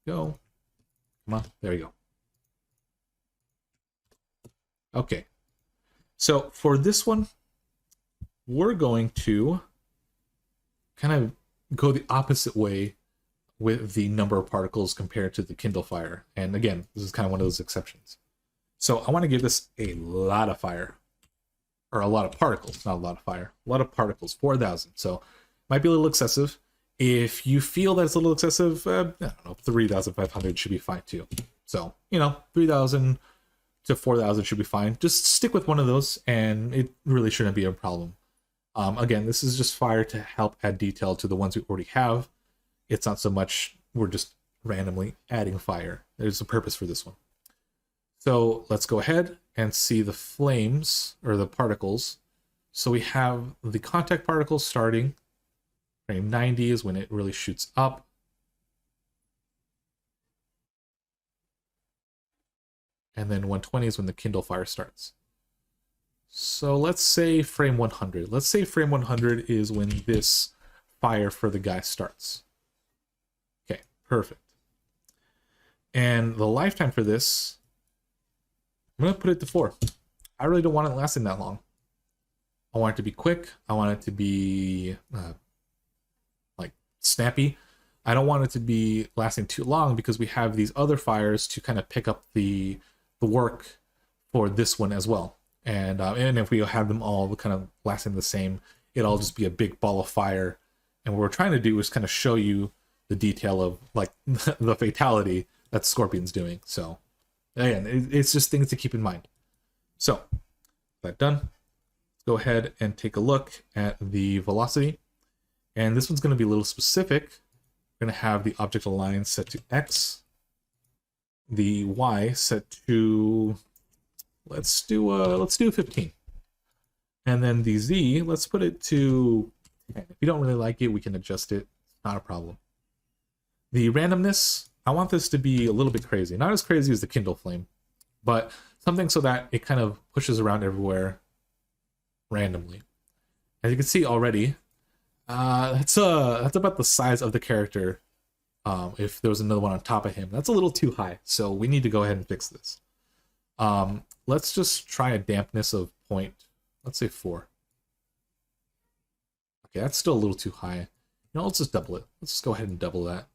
Go. Come on. There we go. Okay. So for this one, we're going to kind of go the opposite way with the number of particles compared to the Kindle fire. And again, this is kind of one of those exceptions. So I want to give this a lot of fire, or a lot of particles, not a lot of fire, a lot of particles, 4,000. So might be a little excessive. If you feel that it's a little excessive, I don't know, 3,500 should be fine too. So, 3,000 to 4,000 should be fine. Just stick with one of those and it really shouldn't be a problem. Again, this is just fire to help add detail to the ones we already have. It's not so much we're just randomly adding fire. There's a purpose for this one. So let's go ahead and see the flames, or the particles. So we have the contact particles starting. Frame 90 is when it really shoots up. And then 120 is when the Kindle fire starts. So let's say frame 100. Let's say frame 100 is when this fire for the guy starts. Okay, perfect. And the lifetime for this, I'm going to put it to 4. I really don't want it lasting that long. I want it to be quick. I want it to be like snappy. I don't want it to be lasting too long because we have these other fires to kind of pick up the work for this one as well. And if we have them all kind of lasting the same, it'll just be a big ball of fire. And what we're trying to do is kind of show you the detail of like the fatality that Scorpion's doing. So again, it's just things to keep in mind. So that done, let's go ahead and take a look at the velocity. And this one's going to be a little specific. We're going to have the object align set to X, the Y set to, let's do 15. And then the Z, let's put it to 10. If you don't really like it, we can adjust it. Not a problem. The randomness, I want this to be a little bit crazy. Not as crazy as the Kindle Flame, but something so that it kind of pushes around everywhere randomly. As you can see already, that's about the size of the character. If there was another one on top of him, that's a little too high. So we need to go ahead and fix this. Let's just try a dampness of let's say 4. Okay, that's still a little too high. You know, let's just double it. Let's just go ahead and double that.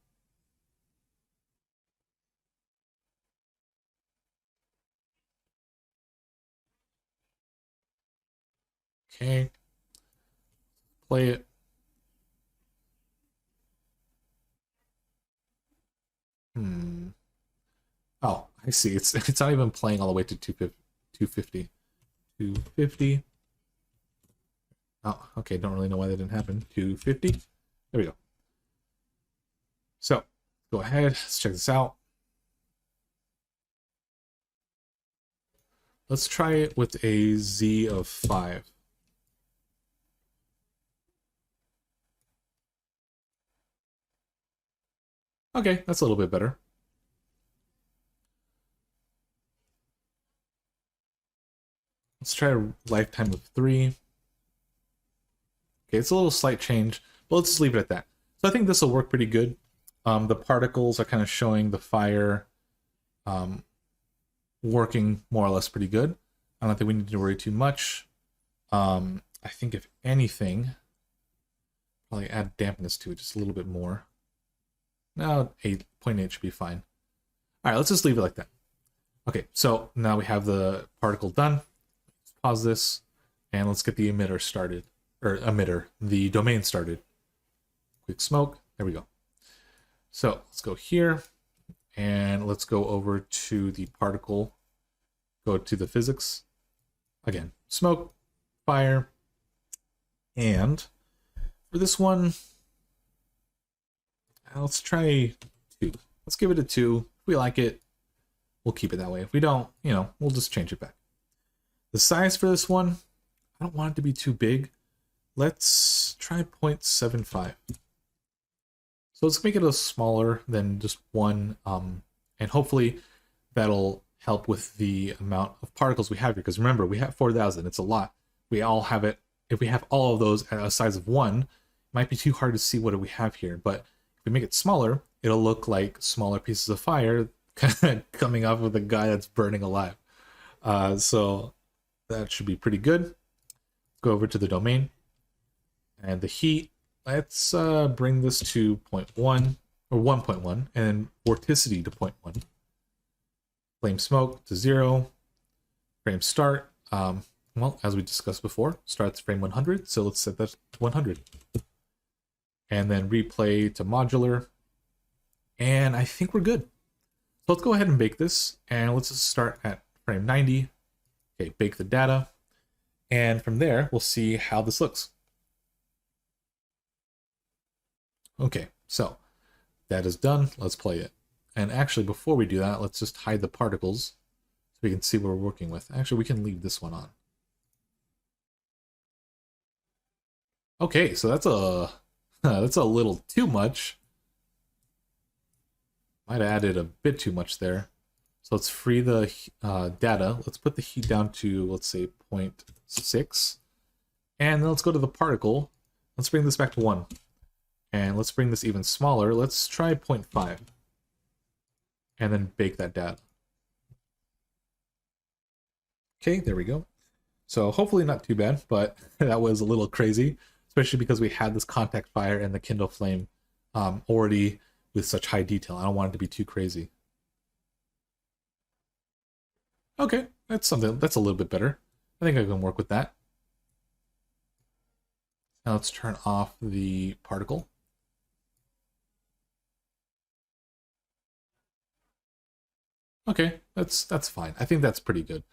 Okay. Play it. Oh, I see. It's not even playing all the way to 250. 250. Oh, okay. Don't really know why that didn't happen. 250. There we go. So, go ahead. Let's check this out. Let's try it with a Z of 5. Okay, that's a little bit better. Let's try a lifetime of 3. Okay, it's a little slight change, but let's just leave it at that. So I think this will work pretty good. The particles are kind of showing the fire working more or less pretty good. I don't think we need to worry too much. I think if anything, probably add dampness to it just a little bit more. Now 8.8 should be fine. All right, let's just leave it like that. Okay, so now we have the particle done. Let's pause this, and let's get the emitter started. Or the domain started. Quick smoke, there we go. So let's go here, and let's go over to the particle, go to the physics. Again, smoke, fire, and for this one, let's try 2. Let's give it a 2. If we like it, we'll keep it that way. If we don't, we'll just change it back. The size for this one, I don't want it to be too big. Let's try 0.75. So let's make it a little smaller than just 1, and hopefully that'll help with the amount of particles we have here. Because remember, we have 4,000. It's a lot. We all have it. If we have all of those at a size of 1, it might be too hard to see what do we have here. But if we make it smaller, it'll look like smaller pieces of fire coming off of the guy that's burning alive. So that should be pretty good. Let's go over to the domain. And the heat, let's bring this to 0.1 or 1.1, and vorticity to 0.1. Flame smoke to 0. Frame start, well, as we discussed before, starts frame 100, so let's set that to 100. And then replay to modular, and I think we're good. So let's go ahead and bake this, and let's just start at frame 90. Okay, bake the data, and from there, we'll see how this looks. Okay, so that is done. Let's play it. And actually, before we do that, let's just hide the particles so we can see what we're working with. Actually, we can leave this one on. Okay, so that's a little too much. Might have added a bit too much there. So let's free the data. Let's put the heat down to, let's say, 0.6. And then let's go to the particle. Let's bring this back to 1. And let's bring this even smaller. Let's try 0.5. And then bake that data. Okay, there we go. So hopefully not too bad, but that was a little crazy, especially because we had this contact fire and the Kindle Flame already with such high detail. I don't want it to be too crazy. Okay, that's a little bit better. I think I can work with that. Now let's turn off the particle. Okay, that's fine. I think that's pretty good.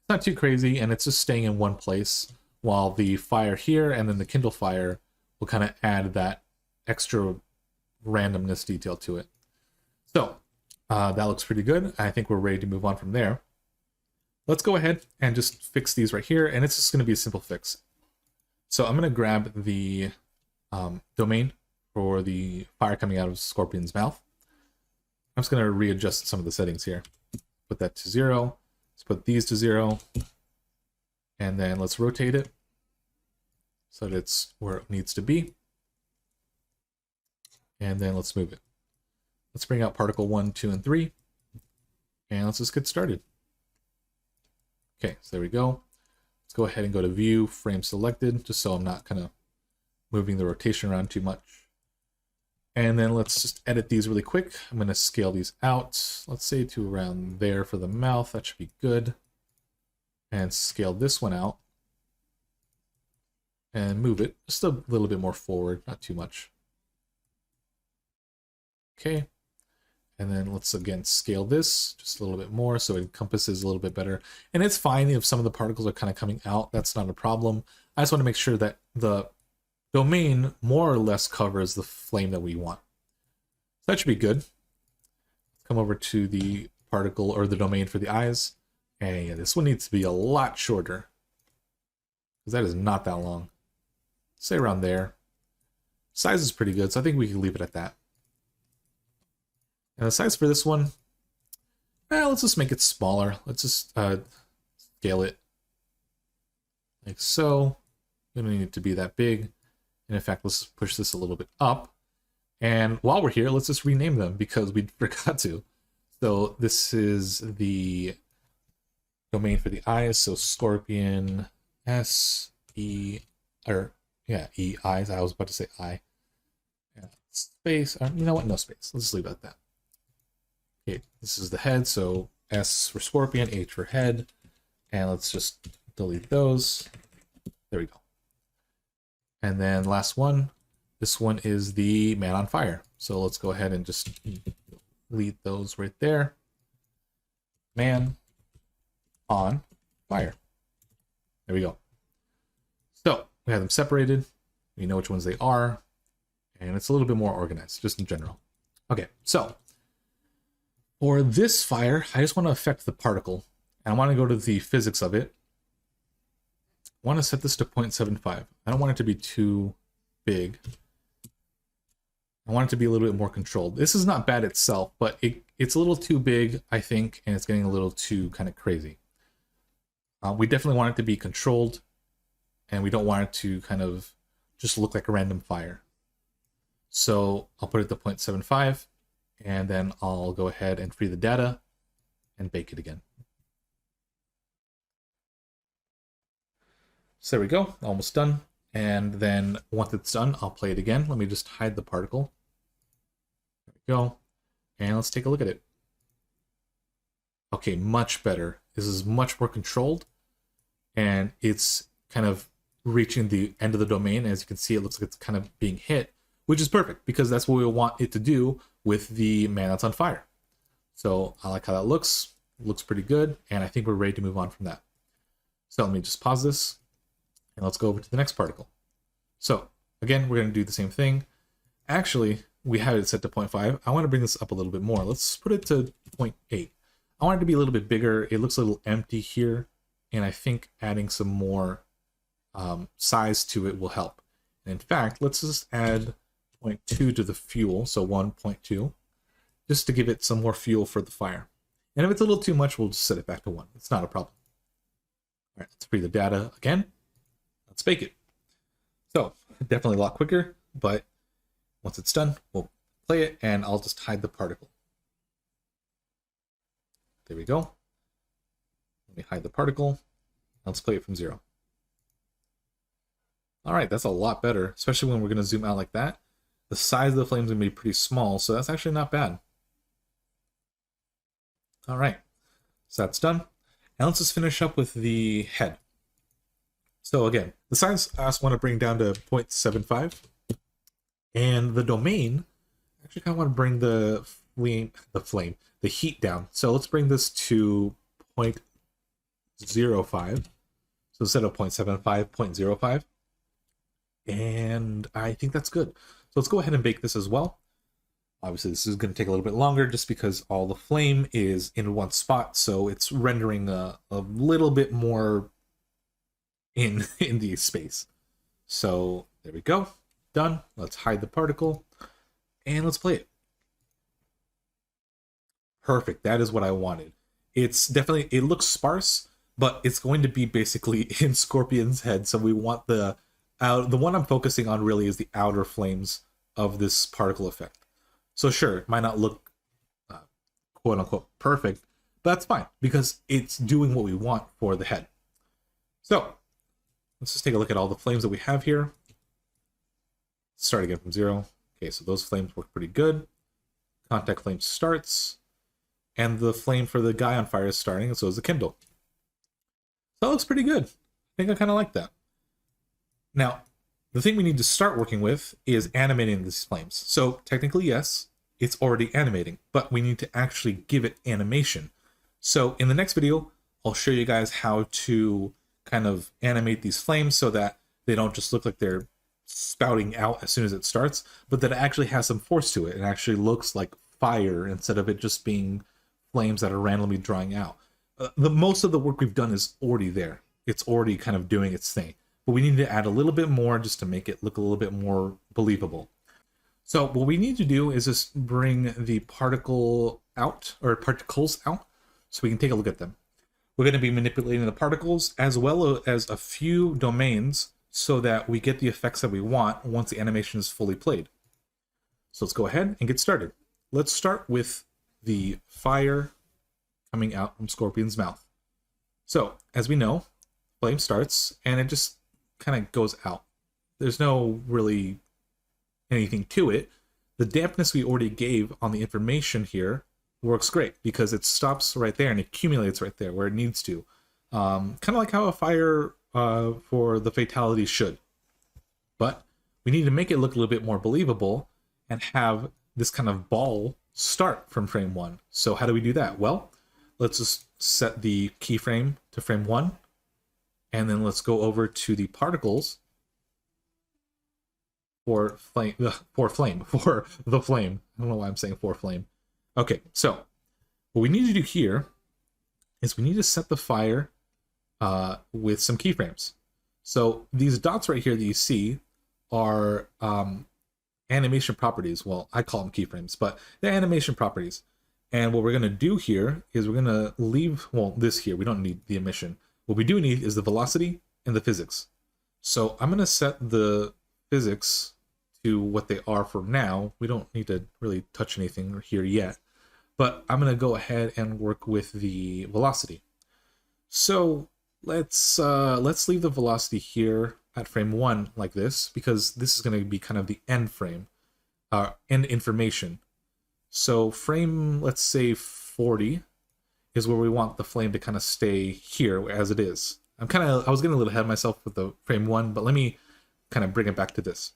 It's not too crazy, and it's just staying in one place while the fire here and then the Kindle fire will kind of add that extra randomness detail to it. So that looks pretty good. I think we're ready to move on from there. Let's go ahead and just fix these right here, and it's just going to be a simple fix. So I'm going to grab the domain for the fire coming out of Scorpion's mouth. I'm just going to readjust some of the settings here. Put that to 0. Let's put these to 0. And then let's rotate it so that it's where it needs to be. And then let's move it. Let's bring out particle 1, 2, and 3. And let's just get started. Okay, so there we go. Let's go ahead and go to View, Frame Selected, just so I'm not kind of moving the rotation around too much. And then let's just edit these really quick. I'm going to scale these out, let's say to around there for the mouth. That should be good. And scale this one out. And move it just a little bit more forward, not too much. Okay. And then let's again scale this just a little bit more so it encompasses a little bit better. And it's fine if some of the particles are kind of coming out. That's not a problem. I just want to make sure that the domain more or less covers the flame that we want. So that should be good. Come over to the particle or the domain for the eyes. And yeah, this one needs to be a lot shorter because that is not that long. Say around there. Size is pretty good, so I think we can leave it at that. And the size for this one, let's just make it smaller. Let's just scale it like so. We don't need it to be that big. And in fact, let's push this a little bit up. And while we're here, let's just rename them because we forgot to. So this is the domain for the eyes. So Scorpion S E E eyes. I was about to say I. Space. You know what? No space. Let's just leave it at that. Okay, this is the head. So S for Scorpion, H for head, and let's just delete those. There we go. And then last one, this one is the man on fire. So let's go ahead and just delete those right there. Man on fire. There we go. So we have them separated. We know which ones they are. And it's a little bit more organized, just in general. Okay, so for this fire, I just want to affect the particle. And I want to go to the physics of it. I want to set this to 0.75. I don't want it to be too big. I want it to be a little bit more controlled. This is not bad itself, but it's a little too big, I think, and it's getting a little too kind of crazy. We definitely want it to be controlled, and we don't want it to kind of just look like a random fire. So I'll put it to 0.75, and then I'll go ahead and free the data and bake it again. So there we go, almost done. And then once it's done, I'll play it again. Let me just hide the particle. There we go. And let's take a look at it. Okay, much better. This is much more controlled. And it's kind of reaching the end of the domain. As you can see, it looks like it's kind of being hit, which is perfect because that's what we want it to do with the man that's on fire. So I like how that looks. It looks pretty good. And I think we're ready to move on from that. So let me just pause this. And let's go over to the next particle. So again, we're going to do the same thing. Actually, we have it set to 0.5. I want to bring this up a little bit more. Let's put it to 0.8. I want it to be a little bit bigger. It looks a little empty here. And I think adding some more size to it will help. And in fact, let's just add 0.2 to the fuel. So 1.2, just to give it some more fuel for the fire. And if it's a little too much, we'll just set it back to 1. It's not a problem. All right, let's free the data again. Let's bake it. So definitely a lot quicker, but once it's done, we'll play it and I'll just hide the particle. There we go. Let me hide the particle. Let's play it from 0. All right, that's a lot better, especially when we're going to zoom out like that. The size of the flame's going to be pretty small, so that's actually not bad. All right, so that's done. Now let's just finish up with the head. So again, the size I just want to bring down to 0.75. And the domain, I actually kind of want to bring the heat down. So let's bring this to 0.05. So instead of 0.75, 0.05. And I think that's good. So let's go ahead and bake this as well. Obviously, this is going to take a little bit longer just because all the flame is in one spot. So it's rendering a little bit more in the space. So there we go. Done. Let's hide the particle and let's play it. Perfect. That is what I wanted. It's definitely, it looks sparse, but it's going to be basically in Scorpion's head. So we want the one I'm focusing on really is the outer flames of this particle effect. So sure, it might not look quote unquote perfect, but that's fine because it's doing what we want for the head. So let's just take a look at all the flames that we have here. Start again from 0. Okay, so those flames work pretty good. Contact flame starts, and the flame for the guy on fire is starting, and so is the Kindle. So that looks pretty good. I think I kind of like that. Now, the thing we need to start working with is animating these flames. So technically, yes, it's already animating, but we need to actually give it animation. So in the next video, I'll show you guys how to kind of animate these flames so that they don't just look like they're spouting out as soon as it starts, but that it actually has some force to it. It actually looks like fire instead of it just being flames that are randomly drawing out. The most of the work we've done is already there. It's already kind of doing its thing. But we need to add a little bit more just to make it look a little bit more believable. So what we need to do is just bring the particle out, or particles out, so we can take a look at them. We're going to be manipulating the particles as well as a few domains so that we get the effects that we want once the animation is fully played. So let's go ahead and get started. Let's start with the fire coming out from Scorpion's mouth. So as we know, flame starts and it just kind of goes out. There's no really anything to it. The dampness we already gave on the information here works great because it stops right there and accumulates right there where it needs to. Kind of like how a fire for the fatality should. But we need to make it look a little bit more believable and have this kind of ball start from frame 1. So how do we do that? Well, let's just set the keyframe to frame 1. And then let's go over to the particles for the flame. I don't know why I'm saying for flame. Okay, so what we need to do here is we need to set the fire with some keyframes. So these dots right here that you see are animation properties. Well, I call them keyframes, but they're animation properties. And what we're going to do here is we're going to leave, well, this here, we don't need the emission. What we do need is the velocity and the physics. So I'm going to set the physics to what they are for now. We don't need to really touch anything here yet. But I'm going to go ahead and work with the velocity. So let's leave the velocity here at frame 1 like this, because this is going to be kind of the end frame, end information. So frame, let's say 40, is where we want the flame to kind of stay here as it is. I was getting a little ahead of myself with the frame 1, but let me kind of bring it back to this.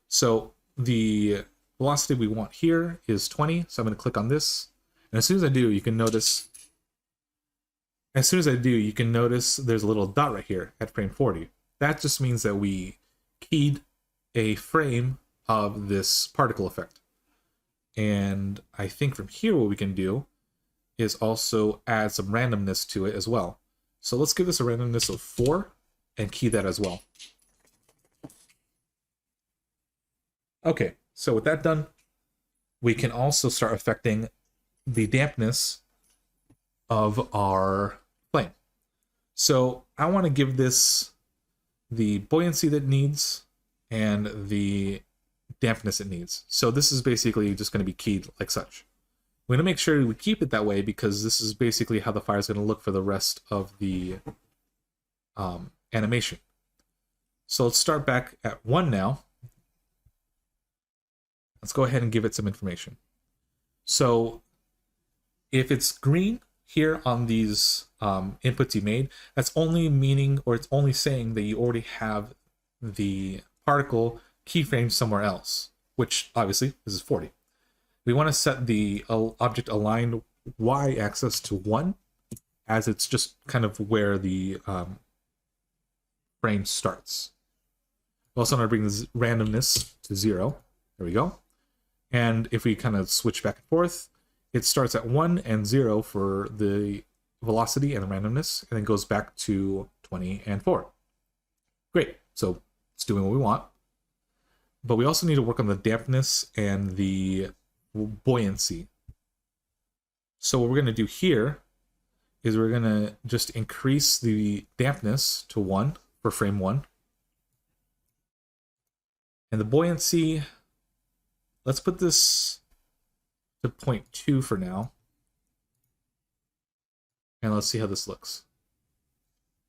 So the velocity we want here is 20, so I'm going to click on this. And as soon as I do, you can notice there's a little dot right here at frame 40. That just means that we keyed a frame of this particle effect. And I think from here what we can do is also add some randomness to it as well. So let's give this a randomness of 4 and key that as well. Okay, so with that done, we can also start affecting the dampness of our flame. So I want to give this the buoyancy that it needs and the dampness it needs. So this is basically just going to be keyed like such. We're going to make sure we keep it that way because this is basically how the fire is going to look for the rest of the animation. So let's start back at 1 now. Let's go ahead and give it some information. So if it's green here on these inputs you made, that's only meaning, or it's only saying that you already have the particle keyframed somewhere else, which obviously this is 40. We want to set the object aligned y-axis to 1, as it's just kind of where the frame starts. We also want to bring this randomness to 0. There we go. And if we kind of switch back and forth, it starts at 1 and 0 for the velocity and the randomness, and then goes back to 20 and 4. Great. So it's doing what we want. But we also need to work on the dampness and the buoyancy. So what we're going to do here is we're going to just increase the dampness to 1 for frame 1. And the buoyancy, let's put this to 0.2 for now. And let's see how this looks.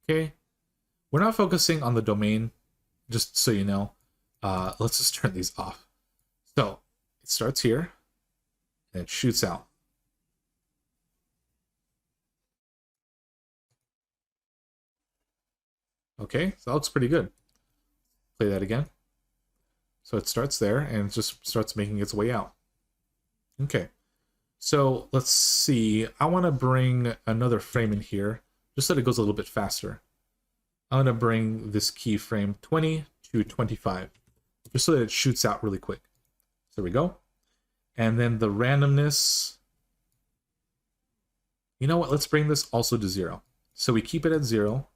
Okay. We're not focusing on the domain, just so you know. Let's just turn these off. So it starts here and it shoots out. Okay, so that looks pretty good. Play that again. So it starts there and it just starts making its way out. Okay, so let's see. I want to bring another frame in here just so that it goes a little bit faster. I'm going to bring this keyframe 20 to 25 just so that it shoots out really quick. So there we go. And then the randomness, you know what? Let's bring this also to 0. So we keep it at 0.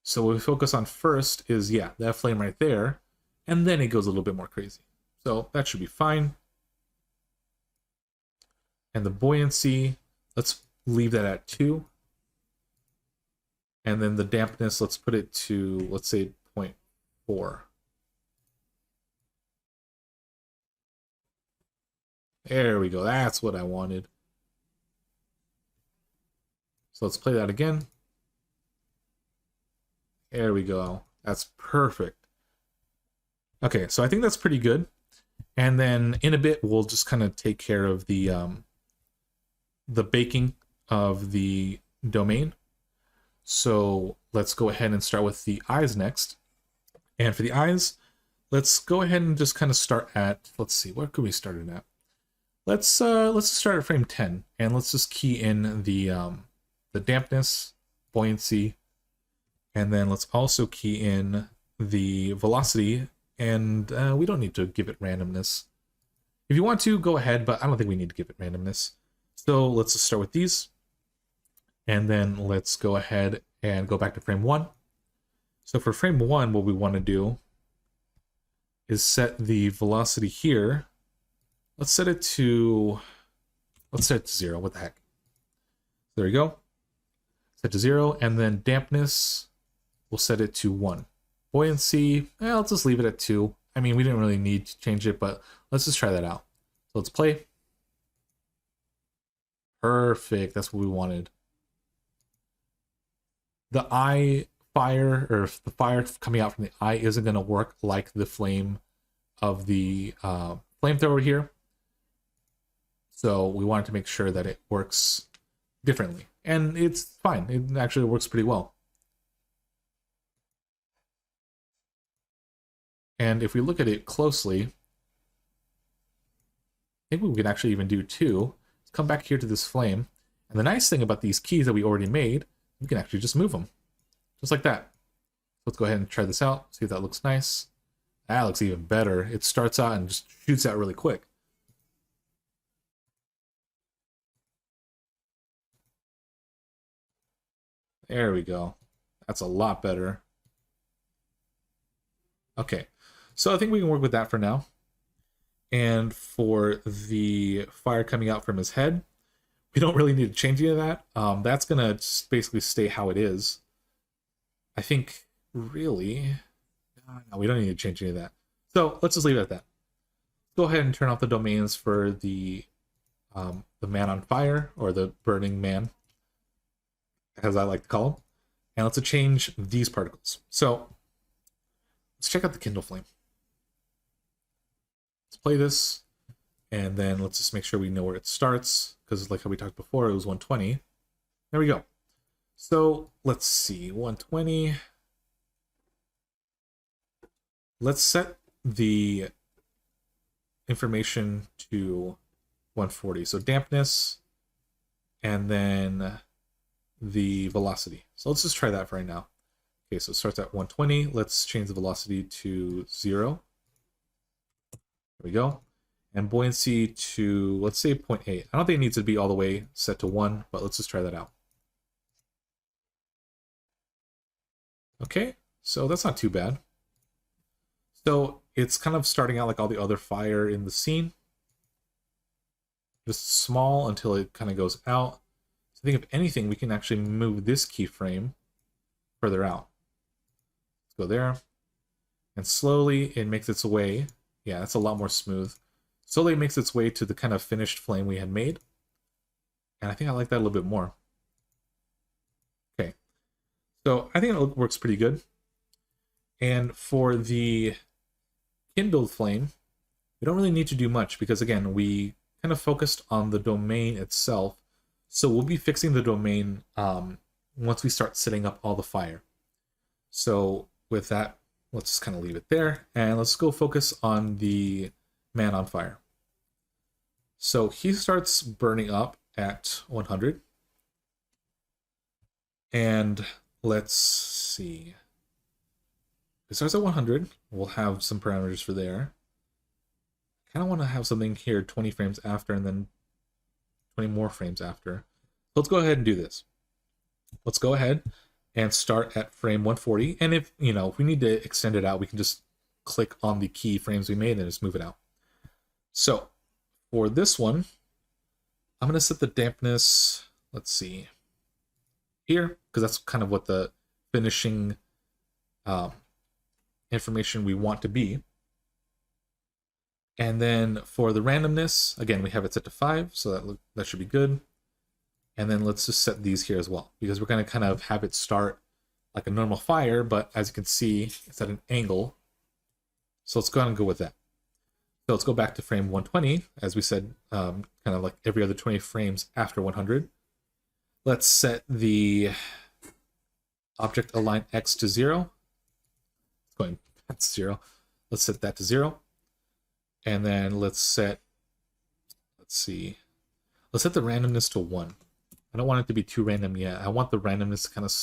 So what we focus on first is, yeah, that flame right there, and then it goes a little bit more crazy. So that should be fine. And the buoyancy, let's leave that at 2. And then the dampness, let's put it to, let's say, 0.4. There we go. That's what I wanted. So let's play that again. There we go. That's perfect. Okay, so I think that's pretty good. And then in a bit, we'll just kind of take care of the baking of the domain. So let's go ahead and start with the eyes next. And for the eyes, let's go ahead and just kind of start at, let's see, what could we start it at? Let's start at frame 10, and let's just key in the dampness, buoyancy, and then let's also key in the velocity, and we don't need to give it randomness. If you want to, go ahead, but I don't think we need to give it randomness. So let's just start with these, and then let's go ahead and go back to frame 1. So for frame 1, what we want to do is set the velocity here. Let's set it to 0. What the heck? There we go. Set to 0, and then dampness, we'll set it to 1. Buoyancy, let's just leave it at 2. I mean, we didn't really need to change it, but let's just try that out. So let's play. Perfect, that's what we wanted. The eye fire, or the fire coming out from the eye, isn't going to work like the flame of the flamethrower here. So we wanted to make sure that it works differently. And it's fine. It actually works pretty well. And if we look at it closely, I think we can actually even do 2. Let's come back here to this flame. And the nice thing about these keys that we already made, we can actually just move them. Just like that. Let's go ahead and try this out. See if that looks nice. That looks even better. It starts out and just shoots out really quick. There we go. That's a lot better. Okay, so I think we can work with that for now. And for the fire coming out from his head, we don't really need to change any of that. That's going to just basically stay how it is. I think, really, no, we don't need to change any of that. So let's just leave it at that. Go ahead and turn off the domains for the man on fire, or the burning man, as I like to call them. And let's change these particles. So let's check out the Kindle flame. Let's play this, and then let's just make sure we know where it starts, because like how we talked before, it was 120. There we go. So let's see, 120. Let's set the information to 140. So dampness, and then the velocity. So let's just try that for right now. Okay, so it starts at 120. Let's change the velocity to 0. There we go. And buoyancy to, let's say, 0.8. I don't think it needs to be all the way set to 1, but let's just try that out. Okay, so that's not too bad. So it's kind of starting out like all the other fire in the scene. Just small until it kind of goes out. So I think if anything, we can actually move this keyframe further out. Let's go there. And slowly it makes its way. Yeah, that's a lot more smooth. Slowly it makes its way to the kind of finished flame we had made. And I think I like that a little bit more. Okay. So I think it works pretty good. And for the Kindle flame, we don't really need to do much because, again, we kind of focused on the domain itself. So we'll be fixing the domain once we start setting up all the fire. So with that, let's just kind of leave it there. And let's go focus on the man on fire. So he starts burning up at 100. And let's see. It starts at 100. We'll have some parameters for there. I kind of want to have something here 20 frames after and then 20 more frames after. So let's go ahead and do this. Let's go ahead and start at frame 140. And if we need to extend it out, we can just click on the key frames we made and just move it out. So for this one, I'm going to set the dampness, let's see, here, because that's kind of what the finishing information we want to be. And then for the randomness, again, we have it set to 5, so that should be good. And then let's just set these here as well, because we're going to kind of have it start like a normal fire, but as you can see, it's at an angle. So let's go ahead and go with that. So let's go back to frame 120, as we said, kind of like every other 20 frames after 100. Let's set the object align X to 0. It's going back to 0. Let's set that to 0. And then let's set the randomness to 1. I don't want it to be too random yet. I want the randomness to kind of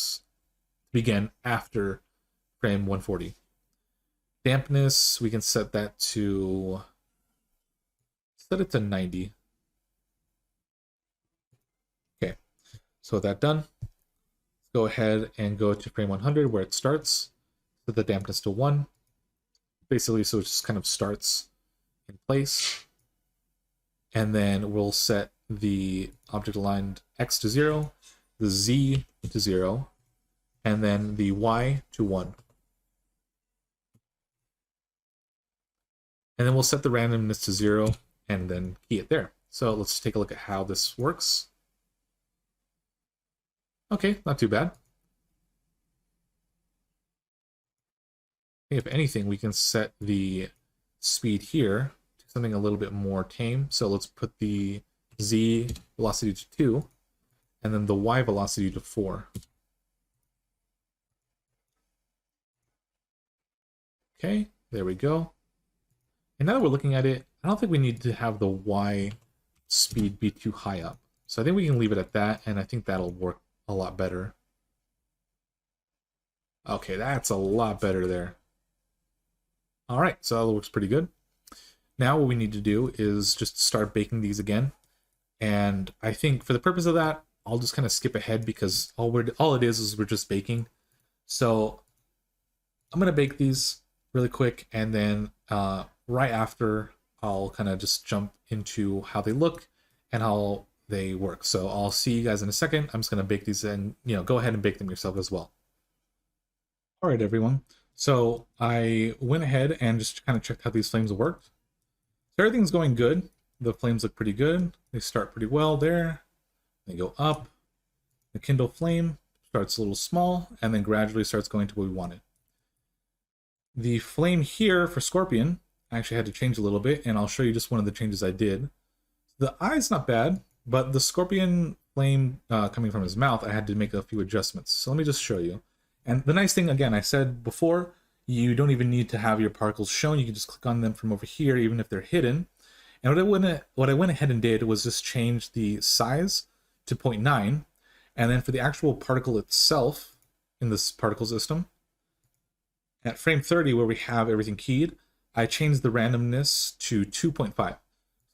begin after frame 140. Dampness, we can set that to, set it to 90. Okay, so with that done, let's go ahead and go to frame 100 where it starts. Set the dampness to 1. Basically, so it just kind of starts in place. And then we'll set the object aligned X to 0, the Z to 0, and then the Y to 1. And then we'll set the randomness to 0 and then key it there. So let's take a look at how this works. Okay, not too bad. If anything, we can set the speed here to something a little bit more tame. So let's put the Z velocity to 2 and then the Y velocity to 4. Okay, there we go. And now that we're looking at it, I don't think we need to have the Y speed be too high up. So I think we can leave it at that, and I think that'll work a lot better. Okay, that's a lot better there. All right, so that looks pretty good. Now what we need to do is just start baking these again. And I think for the purpose of that, I'll just kind of skip ahead because all it is we're just baking. So I'm going to bake these really quick, and then right after, I'll kind of just jump into how they look and how they work. So I'll see you guys in a second. I'm just going to bake these and, go ahead and bake them yourself as well. All right, everyone. So I went ahead and just kind of checked how these flames worked. So everything's going good. The flames look pretty good. They start pretty well there. They go up. The Kindle flame starts a little small and then gradually starts going to where we wanted. The flame here for Scorpion, I actually had to change a little bit, and I'll show you just one of the changes I did. The eye's not bad, but the Scorpion flame coming from his mouth, I had to make a few adjustments. So let me just show you. And the nice thing, again, I said before, you don't even need to have your particles shown. You can just click on them from over here, even if they're hidden. And what I went ahead and did was just change the size to 0.9. And then for the actual particle itself in this particle system, At frame 30, where we have everything keyed, I changed the randomness to 2.5. So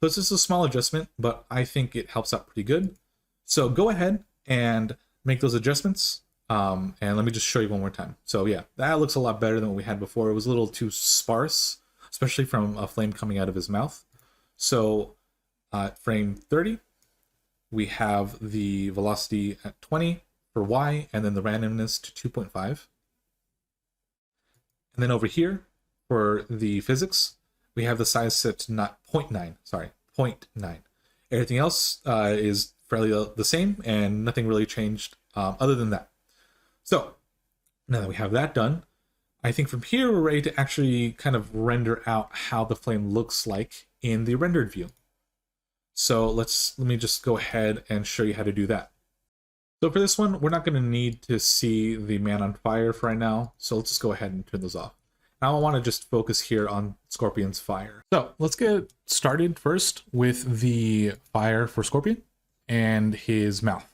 it's just a small adjustment, but I think it helps out pretty good. So go ahead and make those adjustments. And let me just show you one more time. So yeah, that looks a lot better than what we had before. It was a little too sparse, especially from a flame coming out of his mouth. So frame 30, we have the velocity at 20 for Y, and then the randomness to 2.5. And then over here, for the physics, we have the size set to not 0.9, sorry, 0.9. Everything else is fairly the same, and nothing really changed other than that. So now that we have that done, I think from here we're ready to actually kind of render out how the flame looks like in the rendered view. So let me just go ahead and show you how to do that. So for this one, we're not going to need to see the man on fire for right now. So let's just go ahead and turn those off. Now I want to just focus here on Scorpion's fire. So let's get started first with the fire for Scorpion and his mouth.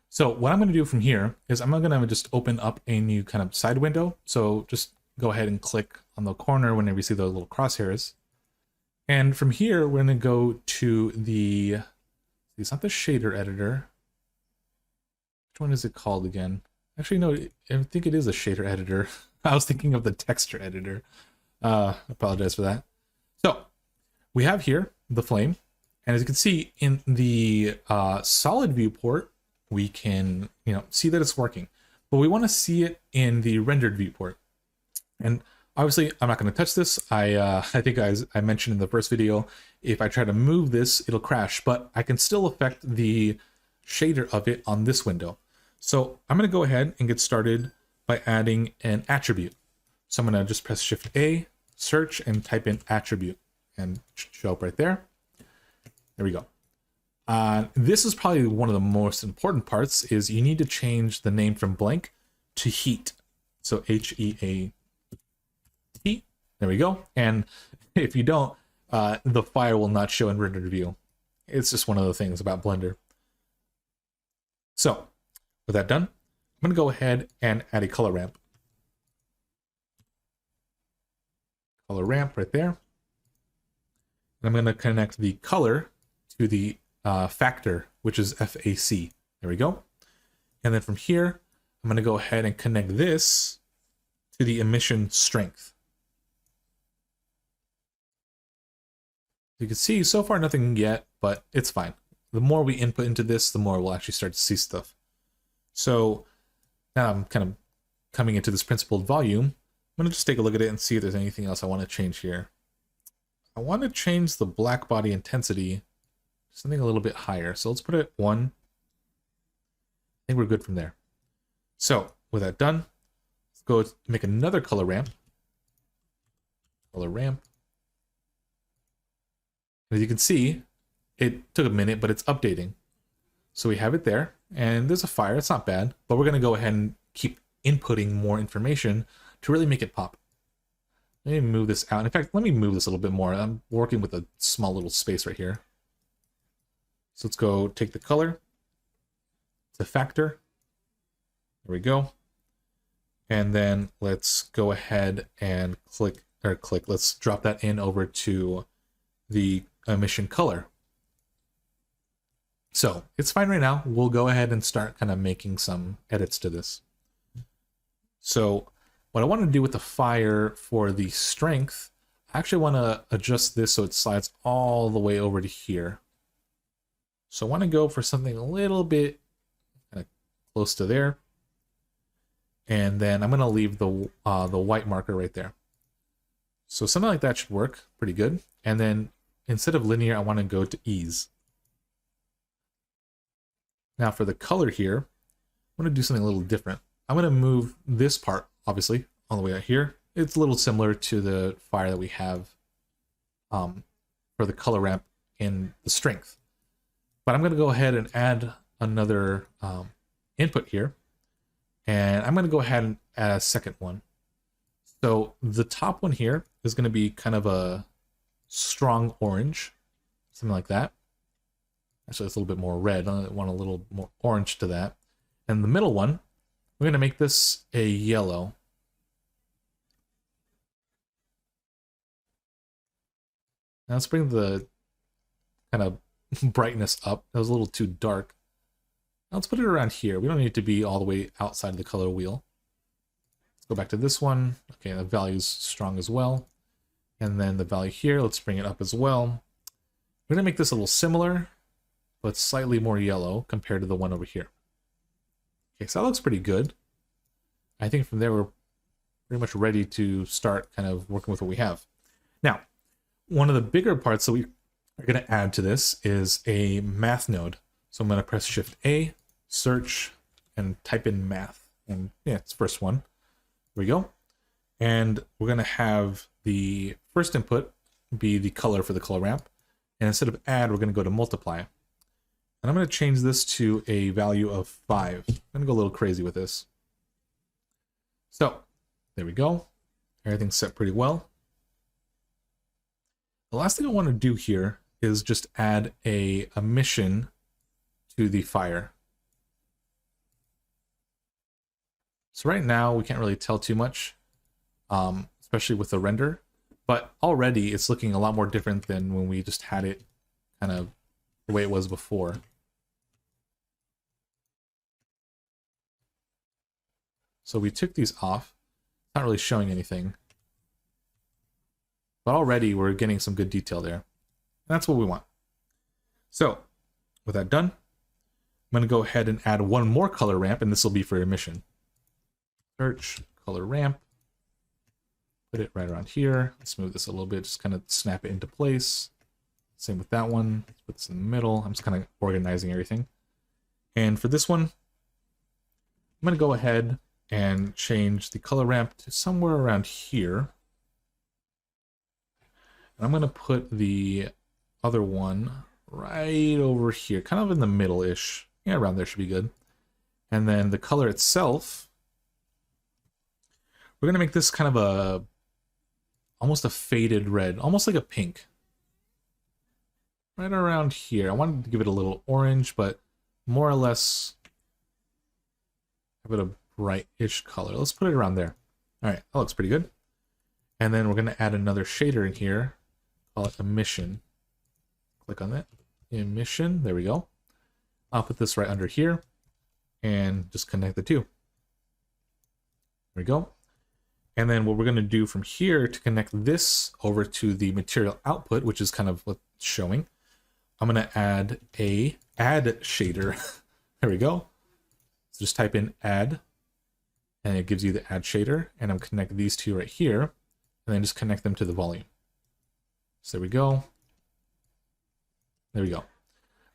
So what I'm going to do from here is I'm going to just open up a new kind of side window. So just go ahead and click on the corner whenever you see the little crosshairs. And from here, we're going to go to the, it's not the shader editor. Which one is it called again? Actually, no, I think it is a shader editor. I was thinking of the texture editor. I apologize for that. So we have here the flame. And as you can see in the solid viewport, we can, see that it's working. But we want to see it in the rendered viewport. And obviously, I'm not going to touch this. I think I mentioned in the first video, if I try to move this, it'll crash. But I can still affect the shader of it on this window. So I'm going to go ahead and get started by adding an attribute. So I'm going to just press Shift A, search, and type in attribute, and show up right there. There we go. This is probably one of the most important parts, is you need to change the name from blank to heat. So H-E-A-T. There we go. And if you don't, the fire will not show in rendered view. It's just one of the things about Blender. So with that done, I'm going to go ahead and add a color ramp. Color ramp right there. And I'm going to connect the color to the factor, which is FAC. There we go. And then from here, I'm going to go ahead and connect this to the emission strength. You can see so far nothing yet, but it's fine. The more we input into this, the more we'll actually start to see stuff. So now I'm kind of coming into this principled volume. I'm going to just take a look at it and see if there's anything else I want to change here. I want to change the black body intensity to something a little bit higher. So let's put it at 1. I think we're good from there. So with that done, let's go make another color ramp. Color ramp. As you can see, it took a minute, but it's updating. So we have it there, and there's a fire. It's not bad, but we're going to go ahead and keep inputting more information to really make it pop. Let me move this out. In fact, let me move this a little bit more. I'm working with a small little space right here. So let's go take the color to factor. There we go. And then let's go ahead and let's drop that in over to the emission color. So it's fine right now. We'll go ahead and start kind of making some edits to this. So what I want to do with the fire for the strength, I actually want to adjust this so it slides all the way over to here. So I want to go for something a little bit kind of close to there. And then I'm going to leave the white marker right there. So something like that should work pretty good. And then instead of linear, I want to go to ease. Now for the color here, I'm going to do something a little different. I'm going to move this part, obviously, all the way out here. It's a little similar to the fire that we have for the color ramp in the strength. But I'm going to go ahead and add another input here. And I'm going to go ahead and add a second one. So the top one here is going to be kind of a strong orange, something like that. Actually, it's a little bit more red. I want a little more orange to that. And the middle one, we're going to make this a yellow. Now let's bring the kind of brightness up. That was a little too dark. Now let's put it around here. We don't need it to be all the way outside of the color wheel. Let's go back to this one. Okay, the value's strong as well. And then the value here, let's bring it up as well. We're going to make this a little similar, but slightly more yellow compared to the one over here. Okay, so that looks pretty good. I think from there we're pretty much ready to start kind of working with what we have. Now, one of the bigger parts that we are going to add to this is a math node. So I'm going to press Shift A, search, and type in math. And yeah, it's the first one. There we go. And we're going to have the first input be the color for the color ramp. And instead of add, we're going to go to multiply. And I'm going to change this to a value of 5. I'm going to go a little crazy with this. So there we go. Everything's set pretty well. The last thing I want to do here is just add a emission to the fire. So right now we can't really tell too much, especially with the render, but already it's looking a lot more different than when we just had it kind of the way it was before. So we took these off. It's not really showing anything. But already we're getting some good detail there. That's what we want. So with that done, I'm going to go ahead and add one more color ramp, and this will be for emission. Search, color ramp. Put it right around here. Let's move this a little bit, just kind of snap it into place. Same with that one. Let's put this in the middle. I'm just kind of organizing everything. And for this one, I'm going to go ahead and change the color ramp to somewhere around here. And I'm going to put the other one right over here, kind of in the middle-ish. Yeah, around there should be good. And then the color itself, we're going to make this kind of almost a faded red, almost like a pink. Right around here. I wanted to give it a little orange, but more or less have it a bright-ish color. Let's put it around there. All right, that looks pretty good. And then we're going to add another shader in here. Call it emission. Click on that. Emission. There we go. I'll put this right under here and just connect the two. There we go. And then what we're going to do from here to connect this over to the material output, which is kind of what's showing, I'm going to add a add shader. There we go. So just type in add, and it gives you the add shader. And I'm connect these two right here, and then just connect them to the volume. So there we go. There we go.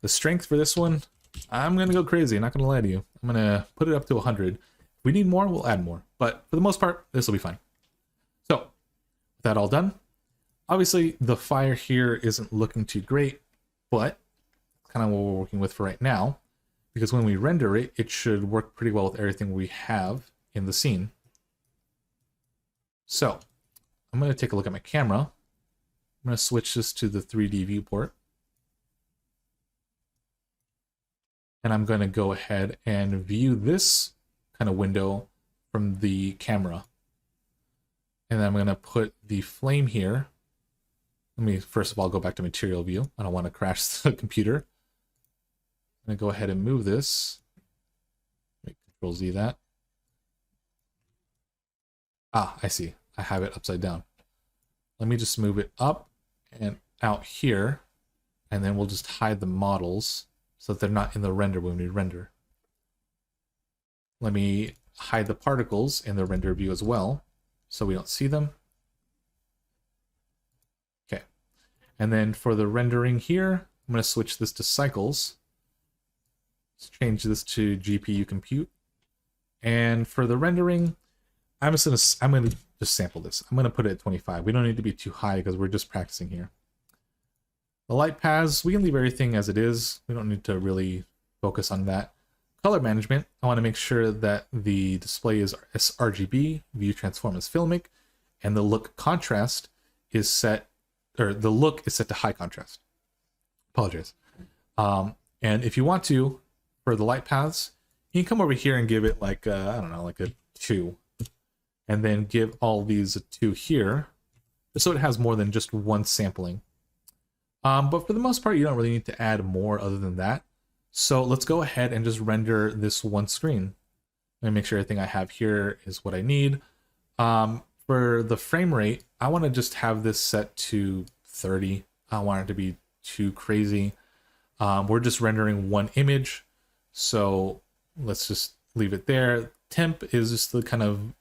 The strength for this one, I'm going to go crazy. I'm not going to lie to you. I'm going to put it up to 100. If we need more, we'll add more. But for the most part, this will be fine. So, with that all done, obviously the fire here isn't looking too great, but it's kind of what we're working with for right now. Because when we render it, it should work pretty well with everything we have in the scene. So, I'm going to take a look at my camera. I'm going to switch this to the 3D viewport. And I'm going to go ahead and view this kind of window from the camera. And then I'm going to put the flame here. Let me first of all go back to material view. I don't want to crash the computer. I'm going to go ahead and move this. Make Control Z that. Ah, I see. I have it upside down. Let me just move it up and out here. And then we'll just hide the models so that they're not in the render when we render. Let me hide the particles in the render view as well, so we don't see them. Okay, and then for the rendering here, I'm going to switch this to cycles. Let's change this to GPU compute. And for the rendering, I'm going to just sample this. I'm going to put it at 25. We don't need to be too high because we're just practicing here. The light paths, we can leave everything as it is. We don't need to really focus on that. Color management, I want to make sure that the display is RGB, view transform is filmic, and the look contrast is set, or the look is set to high contrast. Apologize. And if you want to, for the light paths, you can come over here and give it like, I don't know, like a 2. And then give all these a 2 here, so it has more than just one sampling. But for the most part, you don't really need to add more other than that. So let's go ahead and just render this one screen. Let me make sure everything I have here is what I need. For the frame rate, I want to just have this set to 30. I don't want it to be too crazy. We're just rendering one image, so let's just leave it there. Temp is just the kind of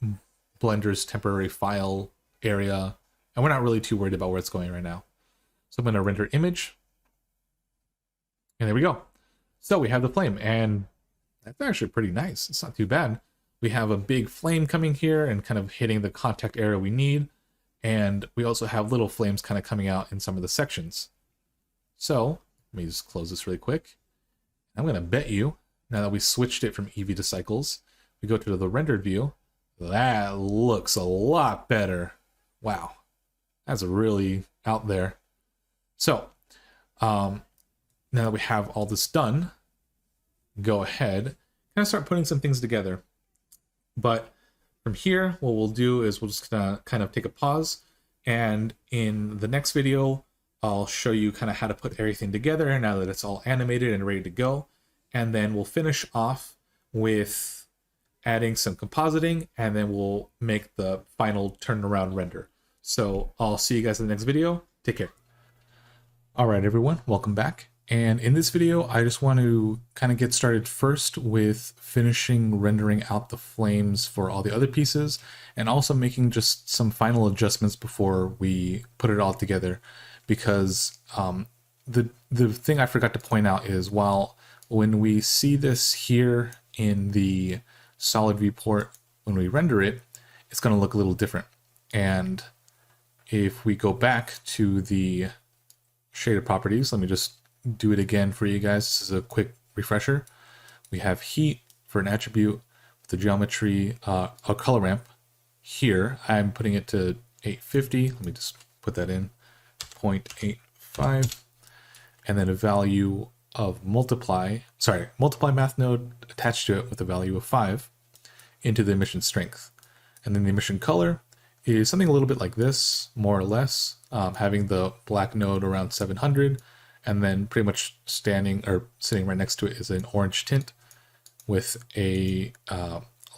Blender's temporary file area, and we're not really too worried about where it's going right now. So I'm going to render image, and there we go. So we have the flame, and that's actually pretty nice. It's not too bad. We have a big flame coming here and kind of hitting the contact area we need, and we also have little flames kind of coming out in some of the sections. So let me just close this really quick. I'm going to bet you, now that we switched it from Eevee to cycles, we go to the rendered view, that looks a lot better. Wow, that's really out there. So now that we have all this done, go ahead and start putting some things together. But from here, what we'll do is we'll just kind of take a pause, and in the next video, I'll show you kind of how to put everything together now that it's all animated and ready to go. And then we'll finish off with adding some compositing, and then we'll make the final turnaround render. So I'll see you guys in the next video. Take care. All right, everyone, welcome back. And in this video, I just want to kind of get started first with finishing rendering out the flames for all the other pieces, and also making just some final adjustments before we put it all together. Because the thing I forgot to point out is, while when we see this here in the solid viewport, when we render it, it's going to look a little different. And if we go back to the shader properties, let me just do it again for you guys. This is a quick refresher. We have heat for an attribute with the geometry, a color ramp. Here, I'm putting it to 850. Let me just put that in, 0.85. And then a value of multiply math node attached to it with a value of 5 into the emission strength. And then the emission color is something a little bit like this, more or less, having the black node around 700, and then pretty much standing or sitting right next to it is an orange tint with a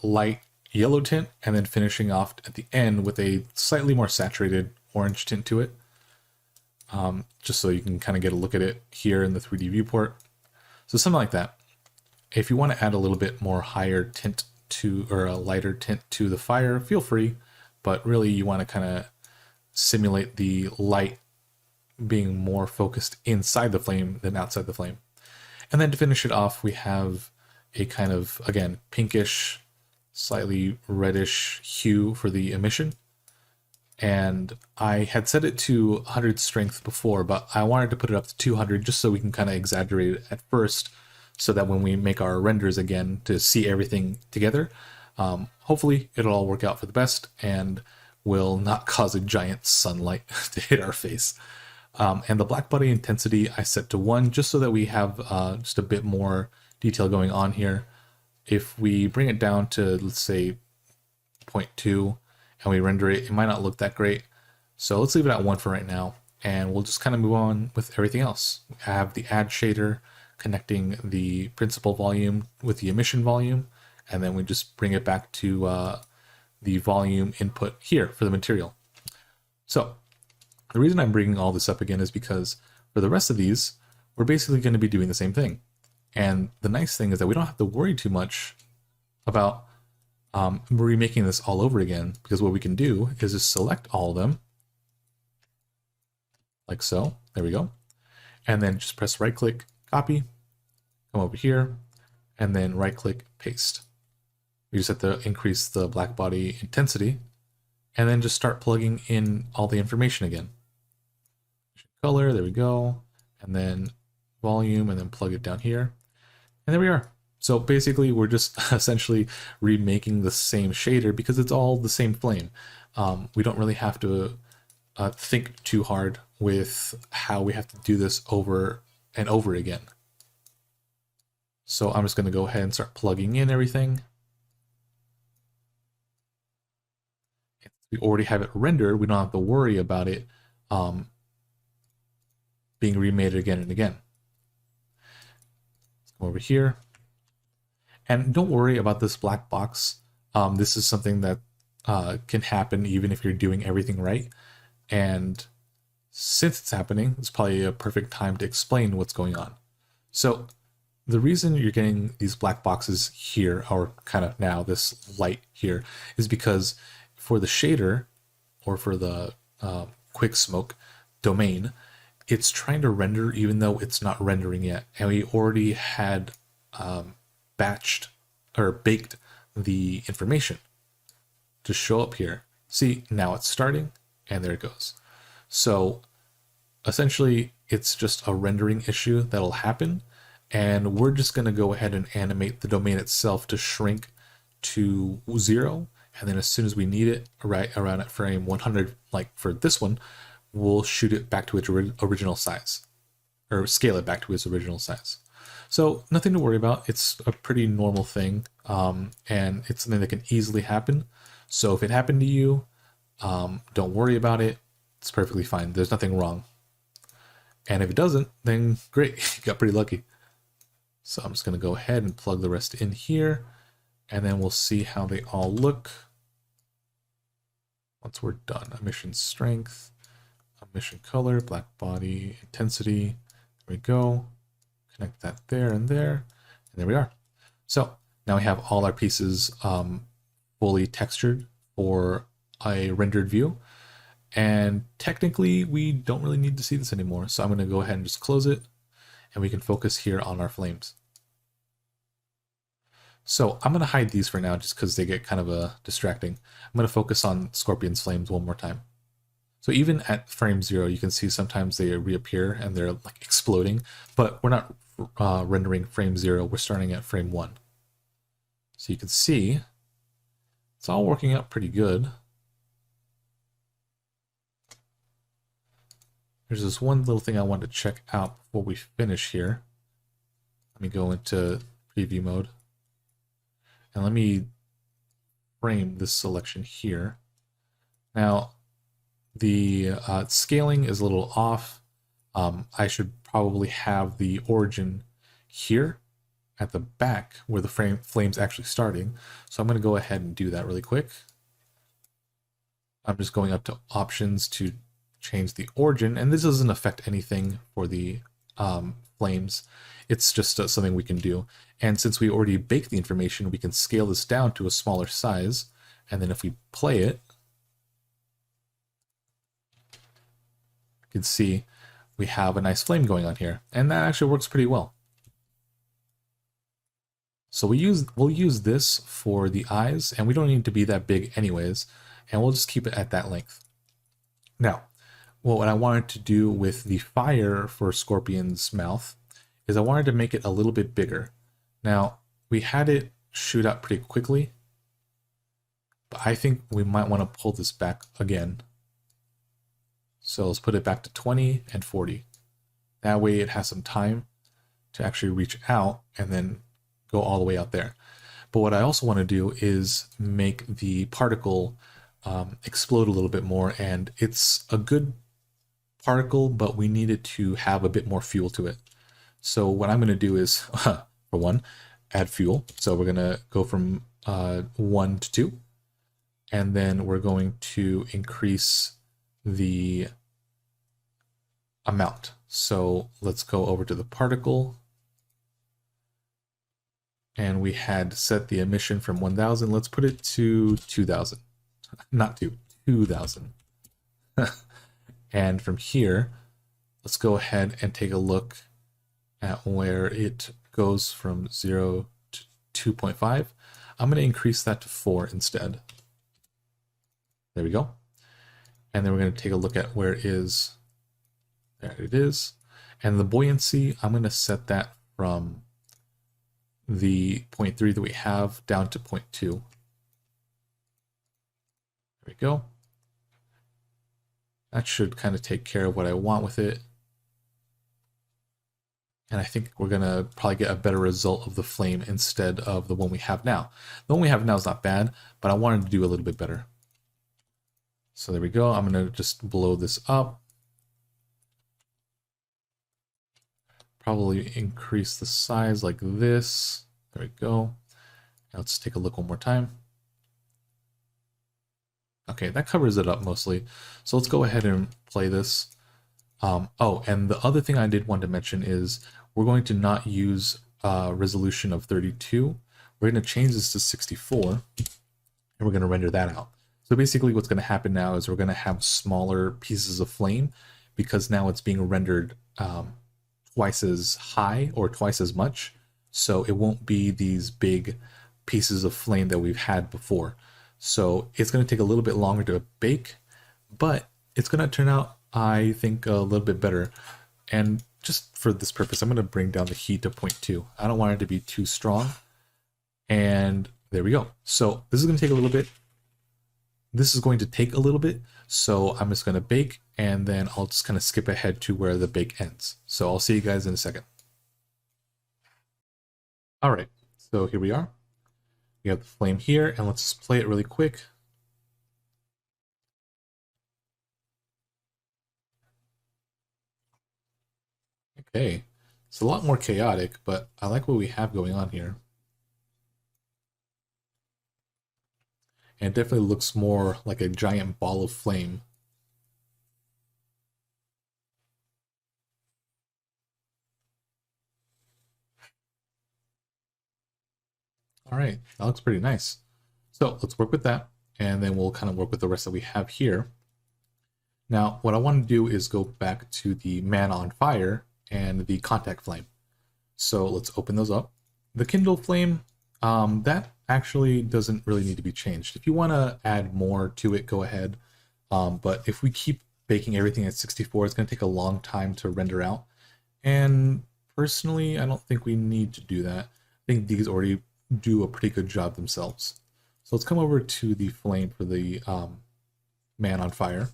light yellow tint, and then finishing off at the end with a slightly more saturated orange tint to it. Just so you can kind of get a look at it here in the 3D viewport. So something like that. If you want to add a little bit more higher tint to, or a lighter tint to the fire, feel free, but really you want to kind of simulate the light being more focused inside the flame than outside the flame. And then to finish it off, we have a kind of, again, pinkish, slightly reddish hue for the emission. And I had set it to 100 strength before, but I wanted to put it up to 200 just so we can kind of exaggerate it at first, so that when we make our renders again to see everything together, hopefully it'll all work out for the best and will not cause a giant sunlight to hit our face. And the black body intensity I set to 1 just so that we have just a bit more detail going on here. If we bring it down to, let's say, 0.2 and we render it, it might not look that great. So let's leave it at 1 for right now, and we'll just kind of move on with everything else. We have the add shader connecting the principal volume with the emission volume, and then we just bring it back to the volume input here for the material. So the reason I'm bringing all this up again is because for the rest of these, we're basically going to be doing the same thing. And the nice thing is that we don't have to worry too much about remaking this all over again, because what we can do is just select all of them, like so. There we go. And then just press right click, copy, come over here, and then right click, paste. We just have to increase the black body intensity, and then just start plugging in all the information again. Color, there we go, and then volume, and then plug it down here, and there we are. So basically we're just essentially remaking the same shader because it's all the same flame. We don't really have to think too hard with how we have to do this over and over again. So I'm just going to go ahead and start plugging in everything. We already have it rendered. We don't have to worry about it being remade again and again. Let's come over here. And don't worry about this black box. This is something that can happen even if you're doing everything right. And since it's happening, it's probably a perfect time to explain what's going on. So the reason you're getting these black boxes here, or kind of now this light here, is because for the shader, or for the quick smoke domain, it's trying to render even though it's not rendering yet. And we already had batched or baked the information to show up here. See, now it's starting, and there it goes. So essentially, it's just a rendering issue that'll happen, and we're just going to go ahead and animate the domain itself to shrink to 0, and then as soon as we need it, right around at frame 100, like for this one, we'll shoot it back to its original size, or scale it back to its original size. So nothing to worry about. It's a pretty normal thing, and it's something that can easily happen. So if it happened to you, don't worry about it. It's perfectly fine. There's nothing wrong. And if it doesn't, then great, you got pretty lucky. So I'm just going to go ahead and plug the rest in here, and then we'll see how they all look once we're done. Emission strength, emission color, black body, intensity. There we go. Connect that there, and there we are. So now we have all our pieces fully textured for a rendered view. And technically, we don't really need to see this anymore. So I'm going to go ahead and just close it, and we can focus here on our flames. So I'm going to hide these for now just because they get kind of distracting. I'm going to focus on Scorpion's flames one more time. So even at frame 0, you can see sometimes they reappear and they're like exploding, but we're not rendering frame 0. We're starting at frame 1. So you can see it's all working out pretty good. There's this one little thing I wanted to check out before we finish here. Let me go into preview mode. And let me frame this selection here. Now, the scaling is a little off. I should probably have the origin here at the back where the flame's actually starting. So I'm going to go ahead and do that really quick. I'm just going up to options to change the origin, and this doesn't affect anything for the flames. It's just something we can do. And since we already baked the information, we can scale this down to a smaller size. And then if we play it, you can see we have a nice flame going on here. And that actually works pretty well. So we'll use this for the eyes, and we don't need to be that big anyways. And we'll just keep it at that length. Now, what I wanted to do with the fire for Scorpion's mouth is I wanted to make it a little bit bigger. Now, we had it shoot up pretty quickly, but I think we might want to pull this back again. So let's put it back to 20 and 40. That way it has some time to actually reach out and then go all the way out there. But what I also want to do is make the particle explode a little bit more, and it's a good particle, but we need it to have a bit more fuel to it. So what I'm going to do is, for one, add fuel. So we're going to go from 1 to 2, and then we're going to increase the amount. So let's go over to the particle, and we had set the emission from 1000. Let's put it to 2000, not 2000. And from here, let's go ahead and take a look at where it goes from 0 to 2.5. I'm going to increase that to 4 instead. There we go. And then we're going to take a look at where it is. There it is. And the buoyancy, I'm going to set that from the 0.3 that we have down to 0.2. There we go. That should kind of take care of what I want with it. And I think we're going to probably get a better result of the flame instead of the one we have now. The one we have now is not bad, but I wanted to do a little bit better. So there we go. I'm going to just blow this up. probably increase the size like this. There we go. Now let's take a look one more time. Okay, that covers it up mostly. So let's go ahead and play this. Oh, and the other thing I did want to mention is we're going to not use resolution of 32. We're going to change this to 64, and we're going to render that out. So basically what's going to happen now is we're going to have smaller pieces of flame because now it's being rendered twice as high or twice as much. So it won't be these big pieces of flame that we've had before. So it's going to take a little bit longer to bake, but it's going to turn out, I think, a little bit better. And just for this purpose, I'm going to bring down the heat to 0.2. I don't want it to be too strong. And there we go. So this is going to take a little bit. This is going to take a little bit. So I'm just going to bake, and then I'll just kind of skip ahead to where the bake ends. So I'll see you guys in a second. All right, so here we are. We have the flame here, and let's just play it really quick. Okay, it's a lot more chaotic, but I like what we have going on here. And it definitely looks more like a giant ball of flame. All right, that looks pretty nice. So let's work with that, and then we'll kind of work with the rest that we have here. Now, what I want to do is go back to the man on fire and the contact flame. So let's open those up. The Kindle flame, that actually doesn't really need to be changed. If you want to add more to it, go ahead. But if we keep baking everything at 64, it's going to take a long time to render out. And personally, I don't think we need to do that. I think these already do a pretty good job themselves. So let's come over to the flame for the man on fire.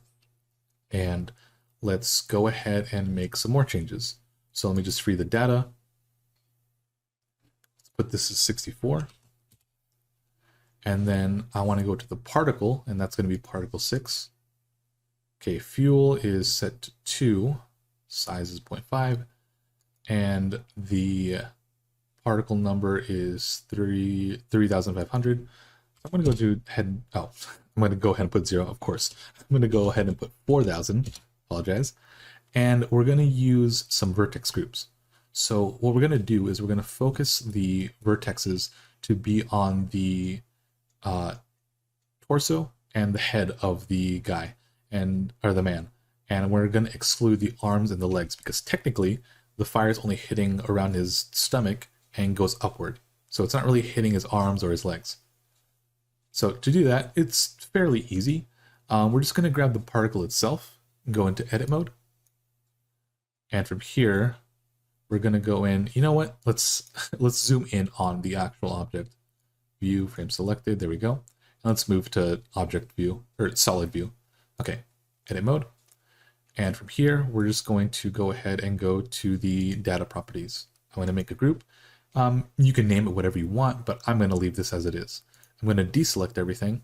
And let's go ahead and make some more changes. So let me just free the data. Let's put this as 64. And then I want to go to the particle, and that's going to be particle 6. Okay, fuel is set to 2, size is 0.5, and the particle number is 3,500. I'm going to go ahead. Oh, I'm going to go ahead and put 0, of course. I'm going to go ahead and put 4,000. Apologize. And we're going to use some vertex groups. So what we're going to do is we're going to focus the vertexes to be on the torso and the head of the guy, or the man. And we're going to exclude the arms and the legs because technically the fire is only hitting around his stomach and goes upward. So it's not really hitting his arms or his legs. So to do that, it's fairly easy. We're just going to grab the particle itself and go into edit mode. And from here, we're going to go in, you know what? Let's zoom in on the actual object. View, frame selected, there we go. And let's move to object view, or solid view. Okay, edit mode. And from here, we're just going to go ahead and go to the data properties. I'm going to make a group. You can name it whatever you want, but I'm going to leave this as it is. I'm going to deselect everything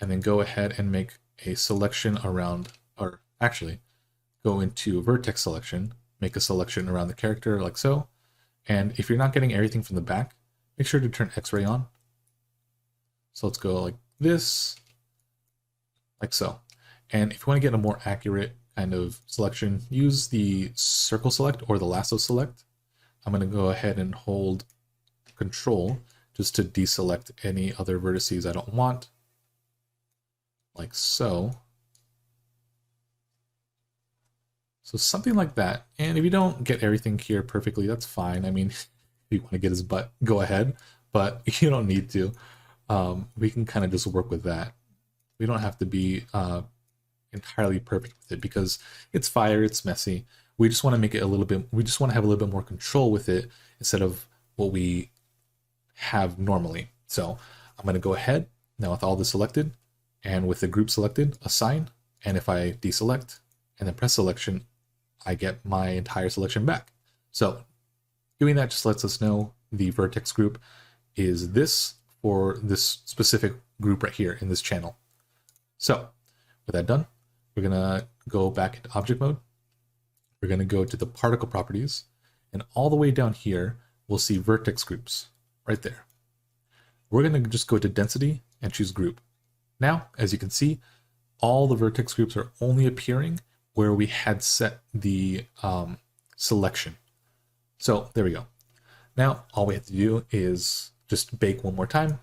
and then go ahead and make a selection around, or actually go into vertex selection, make a selection around the character like so. And if you're not getting everything from the back, make sure to turn X-ray on. So let's go like this, like so. And if you want to get a more accurate kind of selection, use the circle select or the lasso select. I'm going to go ahead and hold Control just to deselect any other vertices I don't want, like so. So something like that. And if you don't get everything here perfectly, that's fine. I mean, if you want to get his butt, go ahead, but you don't need to. We can kind of just work with that. We don't have to be entirely perfect with it because it's fire, it's messy. We just want to make it a little bit, we just want to have a little bit more control with it instead of what we have normally. So I'm going to go ahead now with all this selected and with the group selected, assign. And if I deselect and then press selection, I get my entire selection back. So doing that just lets us know the vertex group is this for this specific group right here in this channel. So with that done, we're going to go back into object mode. We're going to go to the particle properties, And all the way down here, we'll see vertex groups right there. We're going to just go to density and choose group. Now, as you can see, all the vertex groups are only appearing where we had set the selection. So there we go. Now, all we have to do is just bake one more time.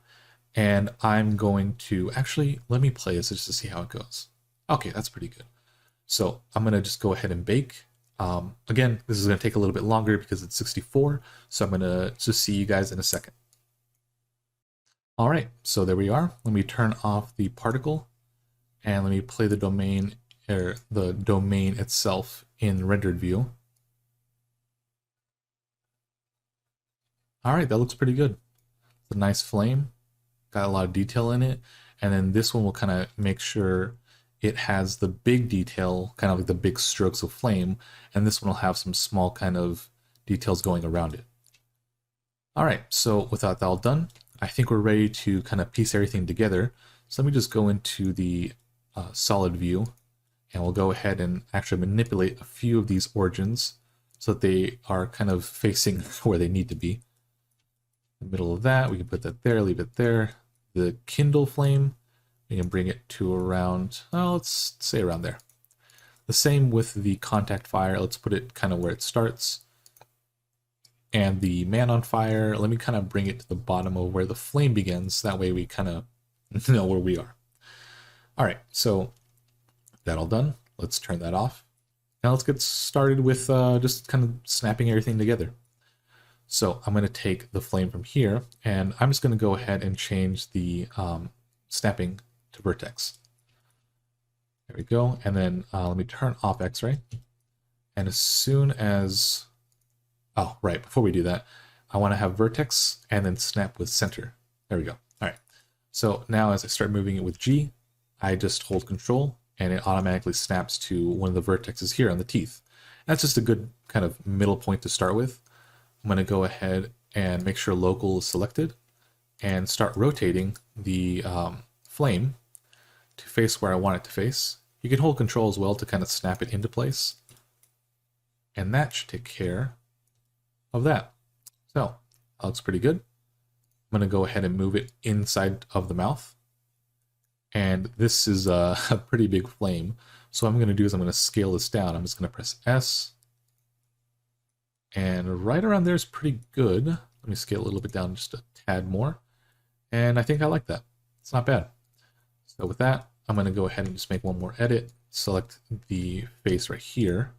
And I'm going to actually, let me play this just to see how it goes. Okay, that's pretty good. So I'm going to just go ahead and bake. Again, this is going to take a little bit longer because it's 64. So I'm going to just see you guys in a second. All right, so there we are. Let me turn off the particle and let me play the domain, or the domain itself in rendered view. All right, that looks pretty good. It's a nice flame, got a lot of detail in it. And then this one will kind of make sure it has the big detail, kind of like the big strokes of flame. And this one will have some small kind of details going around it. All right, so with that all done, I think we're ready to kind of piece everything together. So let me just go into the solid view, and we'll go ahead and actually manipulate a few of these origins so that they are kind of facing where they need to be. In the middle of that, we can put that there, leave it there. The Kindle flame, we can bring it to around, oh, let's say around there. The same with the contact fire, let's put it kind of where it starts. And the man on fire, let me kind of bring it to the bottom of where the flame begins. That way we kind of know where we are. All right, so that all done. Let's turn that off. Now let's get started with just kind of snapping everything together. So I'm going to take the flame from here, and I'm just going to go ahead and change the snapping to vertex. There we go. And then let me turn off X-ray. And as soon as, oh, right, before we do that, I want to have vertex and then snap with center. There we go. All right. So now as I start moving it with G, I just hold control and it automatically snaps to one of the vertexes here on the teeth. That's just a good kind of middle point to start with. I'm going to go ahead and make sure local is selected and start rotating the flame to face where I want it to face. You can hold control as well to kind of snap it into place. And that should take care of that. So that looks pretty good. I'm going to go ahead and move it inside of the mouth. And this is a pretty big flame. So what I'm going to do is I'm going to scale this down. I'm just going to press S. And right around there is pretty good. Let me scale a little bit down just a tad more. And I think I like that. It's not bad. So with that, I'm going to go ahead and just make one more edit. Select the face right here.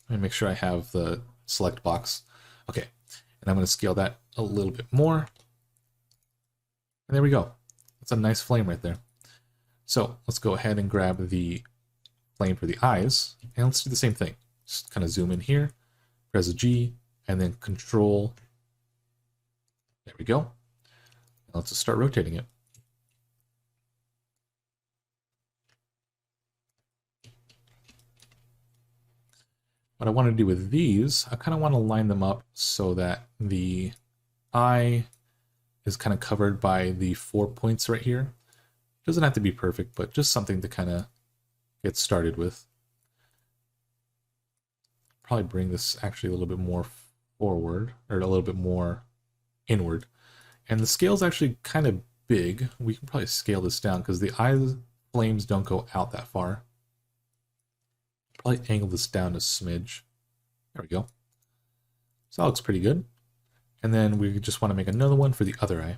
Let me make sure I have the select box. Okay. And I'm going to scale that a little bit more. And there we go. That's a nice flame right there. So let's go ahead and grab the flame for the eyes, and let's do the same thing. Just kind of zoom in here, press G, and then Control. There we go. And let's just start rotating it. What I want to do with these, I kind of want to line them up so that the eye is kind of covered by the 4 points right here. Doesn't have to be perfect, but just something to kind of get started with. Probably bring this actually a little bit more forward, or a little bit more inward. And the scale is actually kind of big. We can probably scale this down because the eye flames don't go out that far. Probably angle this down a smidge. There we go. So that looks pretty good. And then we just want to make another one for the other eye.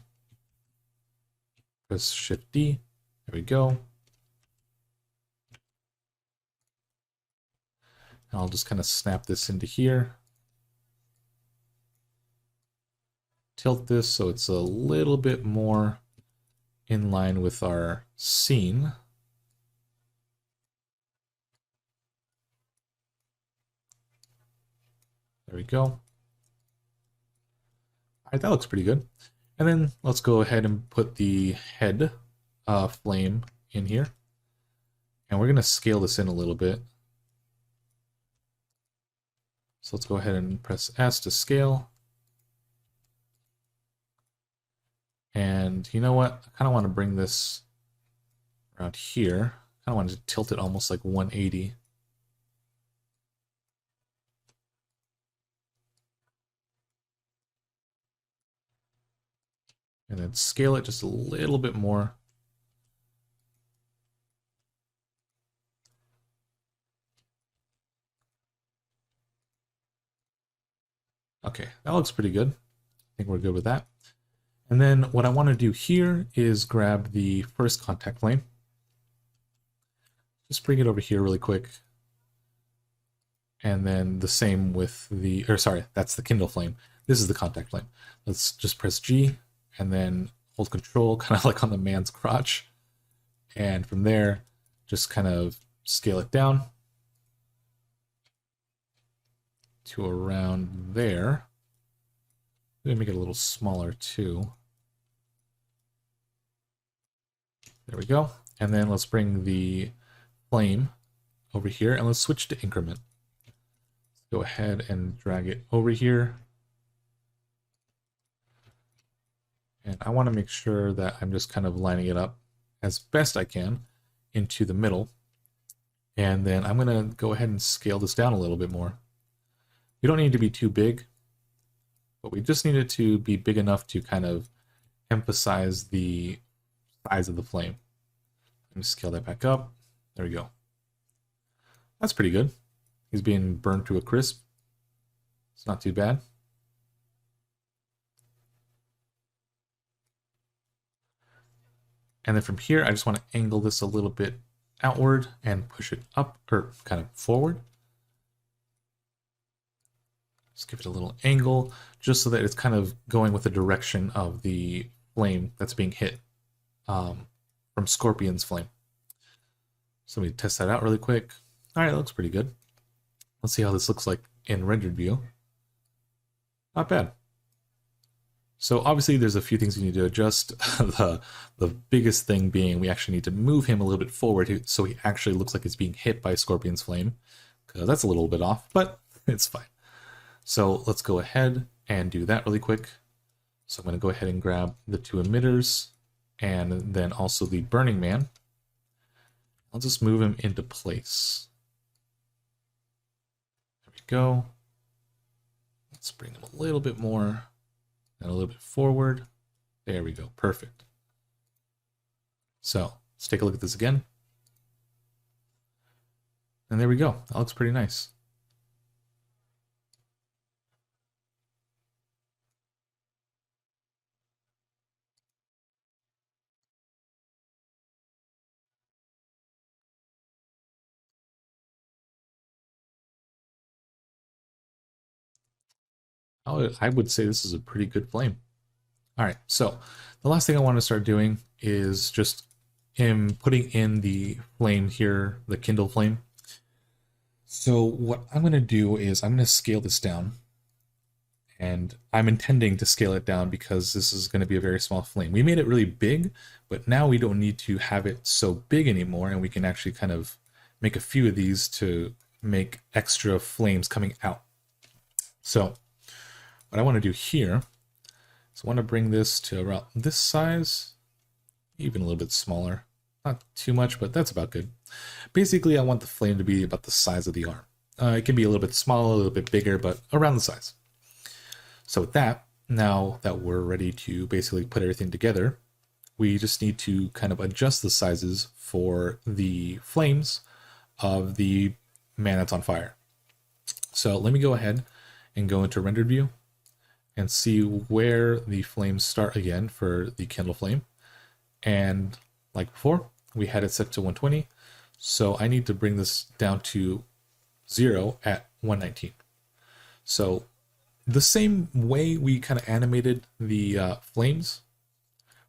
Press Shift D. There we go. And I'll just kind of snap this into here. Tilt this so it's a little bit more in line with our scene. There we go. All right, that looks pretty good. And then let's go ahead and put the head flame in here. And we're going to scale this in a little bit. So let's go ahead and press S to scale. And you know what? I kind of want to bring this around here. I kind of want to tilt it almost like 180. and then scale it just a little bit more. Okay, that looks pretty good. I think we're good with that. And then what I want to do here is grab the first contact flame. Just bring it over here really quick. And then the same with the, or sorry, that's the Kindle flame. This is the contact flame. Let's just press G and then hold control, kind of like on the man's crotch. And from there, just kind of scale it down to around there. I'm gonna make it a little smaller too. There we go. And then let's bring the flame over here and let's switch to increment. Let's go ahead and drag it over here. And I want to make sure that I'm just kind of lining it up as best I can into the middle. And then I'm going to go ahead and scale this down a little bit more. You don't need to be too big, but we just need it to be big enough to kind of emphasize the size of the flame. Let me scale that back up. There we go. That's pretty good. He's being burned to a crisp. It's not too bad. And then from here, I just want to angle this a little bit outward and push it up, or kind of forward. Just give it a little angle, just so that it's kind of going with the direction of the flame that's being hit from Scorpion's flame. So let me test that out really quick. All right, that looks pretty good. Let's see how this looks like in rendered view. Not bad. So obviously there's a few things you need to adjust. the biggest thing being we actually need to move him a little bit forward so he actually looks like he's being hit by Scorpion's flame. Because that's a little bit off, but it's fine. So let's go ahead and do that really quick. So I'm going to go ahead and grab the two emitters and then also the Burning Man. I'll just move him into place. There we go. Let's bring him a little bit more and a little bit forward. There we go. Perfect. So let's take a look at this again. And there we go. That looks pretty nice. I would say this is a pretty good flame. All right, so the last thing I want to start doing is just him putting in the flame here, the Kindle flame. So what I'm going to do is I'm going to scale this down. And I'm intending to scale it down because this is going to be a very small flame. We made it really big, but now we don't need to have it so big anymore, and we can actually kind of make a few of these to make extra flames coming out. So what I want to do here is I want to bring this to around this size, even a little bit smaller. Not too much, but that's about good. Basically, I want the flame to be about the size of the arm. It can be a little bit smaller, a little bit bigger, but around the size. So with that, now that we're ready to basically put everything together, we just need to kind of adjust the sizes for the flames of the man that's on fire. So let me go ahead and go into rendered view and see where the flames start again for the Kindle flame. And like before, we had it set to 120. So I need to bring this down to 0 at 119. So the same way we kind of animated the flames,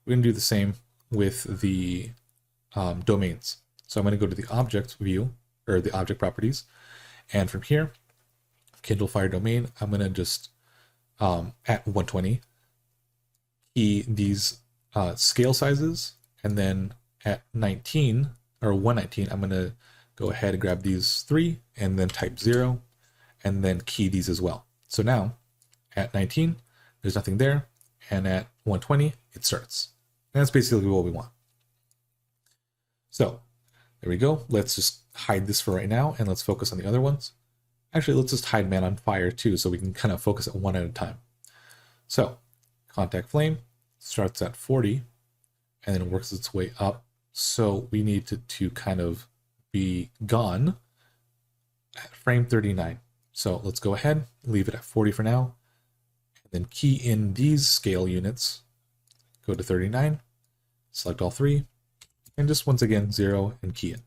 we're going to do the same with the domains. So I'm going to go to the object view, or the object properties, and from here, Kindle Fire domain, I'm going to just, at 120, key these scale sizes, and then at 19, or 119, I'm going to go ahead and grab these 3, and then type 0, and then key these as well. So now, at 19, there's nothing there, and at 120, it starts. And that's basically what we want. So, there we go. Let's just hide this for right now, and let's focus on the other ones. Actually, let's just hide Man on Fire too, so we can kind of focus it one at a time. So, contact flame, starts at 40 and then works its way up. So we need to kind of be gone at frame 39. So let's go ahead, leave it at 40 for now, and then key in these scale units, go to 39, select all three, and just once again 0 and key in.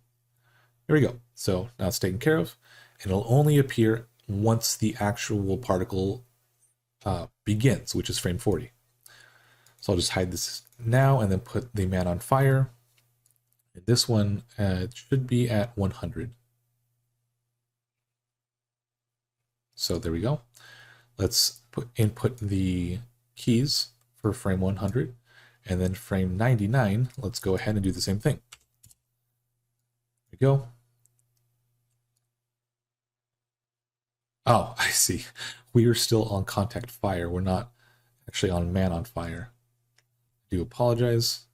There we go. So now it's taken care of, and it'll only appear once the actual particle begins, which is frame 40. So I'll just hide this now and then put the man on fire. And this one should be at 100. So there we go. Let's input the keys for frame 100, and then frame 99, let's go ahead and do the same thing. There we go. Oh, I see. We are still on contact fire. We're not actually on man on fire. I do apologize.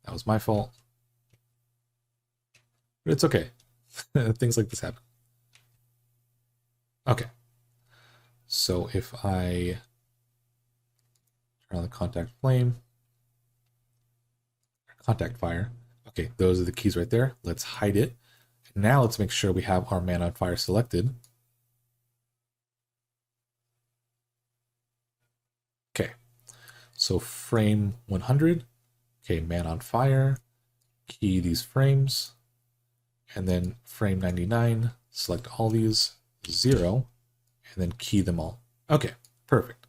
That was my fault. But it's okay. Things like this happen. Okay. So if I turn on the contact flame, contact fire, okay, those are the keys right there. Let's hide it. Now let's make sure we have our man on fire selected. Okay, so frame 100, okay, man on fire, key these frames, and then frame 99, select all these, 0, and then key them all. Okay, perfect.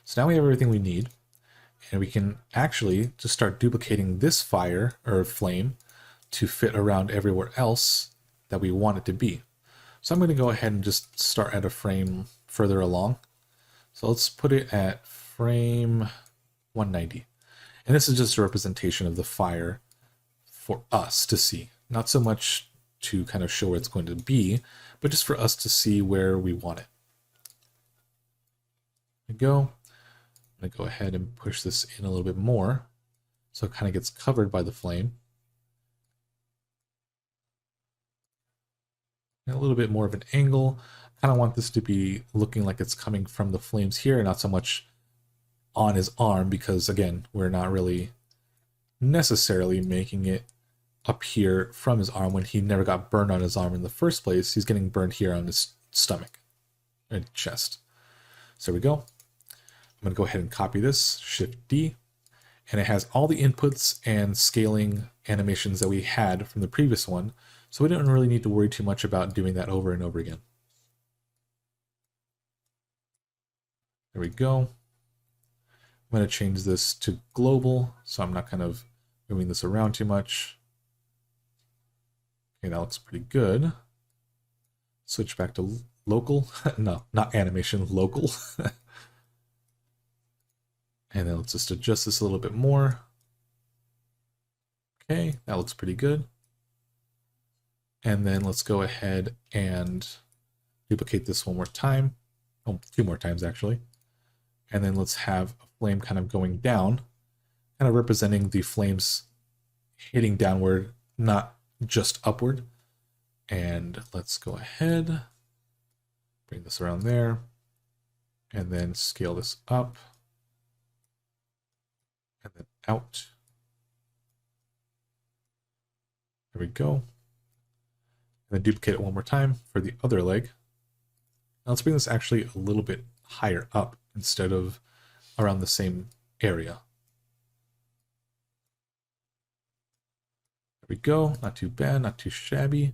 So now we have everything we need, and we can actually just start duplicating this fire or flame to fit around everywhere else that we want it to be. So I'm going to go ahead and just start at a frame further along. So let's put it at frame 190. And this is just a representation of the fire for us to see. Not so much to kind of show where it's going to be, but just for us to see where we want it. There we go. I'm going to go ahead and push this in a little bit more so it kind of gets covered by the flame. And a little bit more of an angle. I kind of want this to be looking like it's coming from the flames here, not so much on his arm, because again, we're not really necessarily making it appear from his arm when he never got burned on his arm in the first place. He's getting burned here on his stomach and chest. So there we go. I'm going to go ahead and copy this, Shift D, and it has all the inputs and scaling animations that we had from the previous one, so we don't really need to worry too much about doing that over and over again. There we go. I'm going to change this to global, so I'm not kind of moving this around too much. Okay, that looks pretty good. Switch back to local. No, not animation, local. And then let's just adjust this a little bit more. Okay, that looks pretty good. And then let's go ahead and duplicate this one more time. Oh, 2 more times actually. And then let's have a flame kind of going down, kind of representing the flames hitting downward, not just upward. And let's go ahead, bring this around there, and then scale this up, and then out. There we go. And then duplicate it one more time for the other leg. Now let's bring this actually a little bit higher up instead of around the same area. There we go. Not too bad, not too shabby.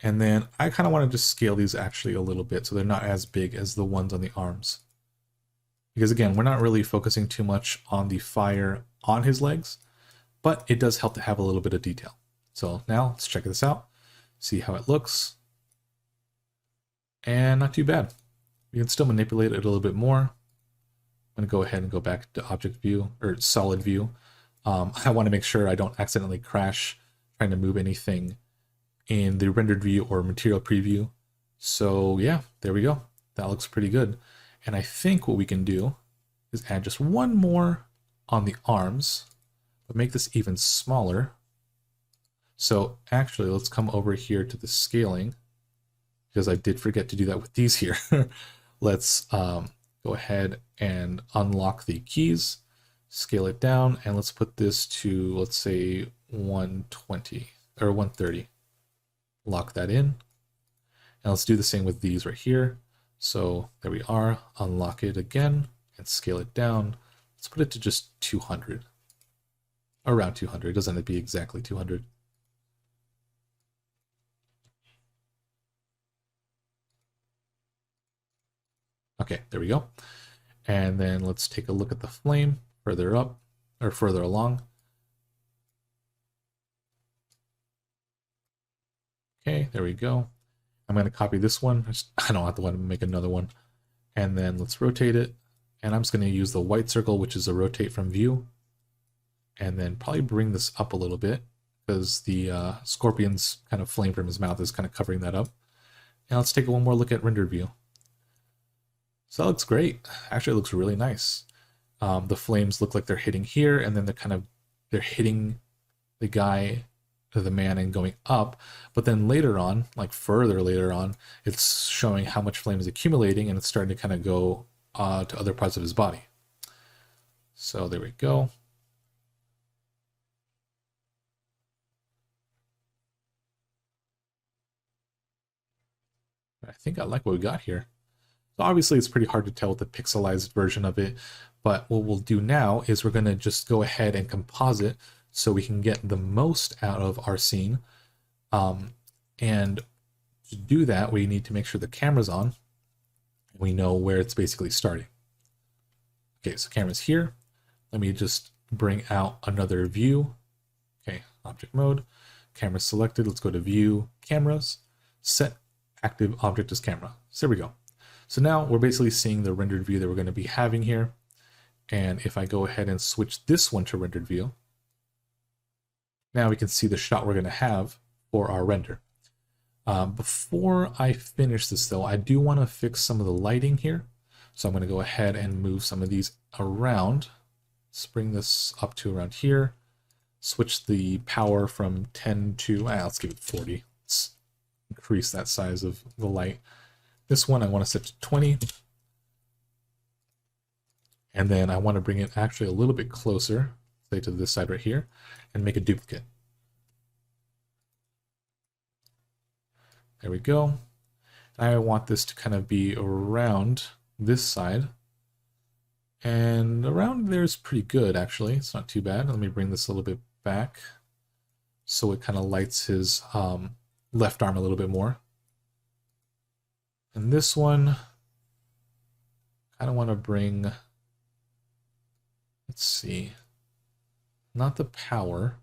And then I kind of want to just scale these actually a little bit so they're not as big as the ones on the arms. Because again, we're not really focusing too much on the fire on his legs, but it does help to have a little bit of detail. So now let's check this out, see how it looks. And not too bad. We can still manipulate it a little bit more. I'm going to go ahead and go back to object view or solid view. I want to make sure I don't accidentally crash trying to move anything in the rendered view or material preview. So yeah, there we go. That looks pretty good. And I think what we can do is add just one more on the arms, but make this even smaller. So actually, let's come over here to the scaling, because I did forget to do that with these here. Let's go ahead and unlock the keys. scale it down, and let's put this to, let's say 120 or 130. Lock that in. And let's do the same with these right here. So there we are. Unlock it again and scale it down. Let's put it to just 200. Around 200. It doesn't have to be exactly 200. Okay, there we go. And then let's take a look at the flame further up or further along. Okay, there we go. I'm going to copy this one. I don't have to want to make another one. And then let's rotate it. And I'm just going to use the white circle, which is a rotate from view. And then probably bring this up a little bit because the scorpion's kind of flame from his mouth is kind of covering that up. And let's take one more look at rendered view. So that looks great. Actually, it looks really nice. The flames look like they're hitting here, and then they're hitting the guy, the man, and going up. But then later on, like further later on, it's showing how much flame is accumulating, and it's starting to kind of go to other parts of his body. So there we go. I think I like what we got here. So obviously it's pretty hard to tell with the pixelized version of it, but what we'll do now is we're going to just go ahead and composite so we can get the most out of our scene. And to do that, we need to make sure the camera's on. We know where it's basically starting. Okay, so camera's here. Let me just bring out another view. Okay, object mode, camera selected. Let's go to view, cameras, set active object as camera. So there we go. So now we're basically seeing the rendered view that we're going to be having here. And if I go ahead and switch this one to rendered view, now we can see the shot we're going to have for our render. Before I finish this though, I do want to fix some of the lighting here. So I'm going to go ahead and move some of these around. Let's bring this up to around here. Switch the power from 10 to, let's give it 40. Let's increase that size of the light. This one I want to set to 20. And then I want to bring it actually a little bit closer, say to this side right here, and make a duplicate. There we go. I want this to kind of be around this side. And around there is pretty good, actually. It's not too bad. Let me bring this a little bit back so it kind of lights his left arm a little bit more. And this one, I kind of want to bring, let's see, not the power.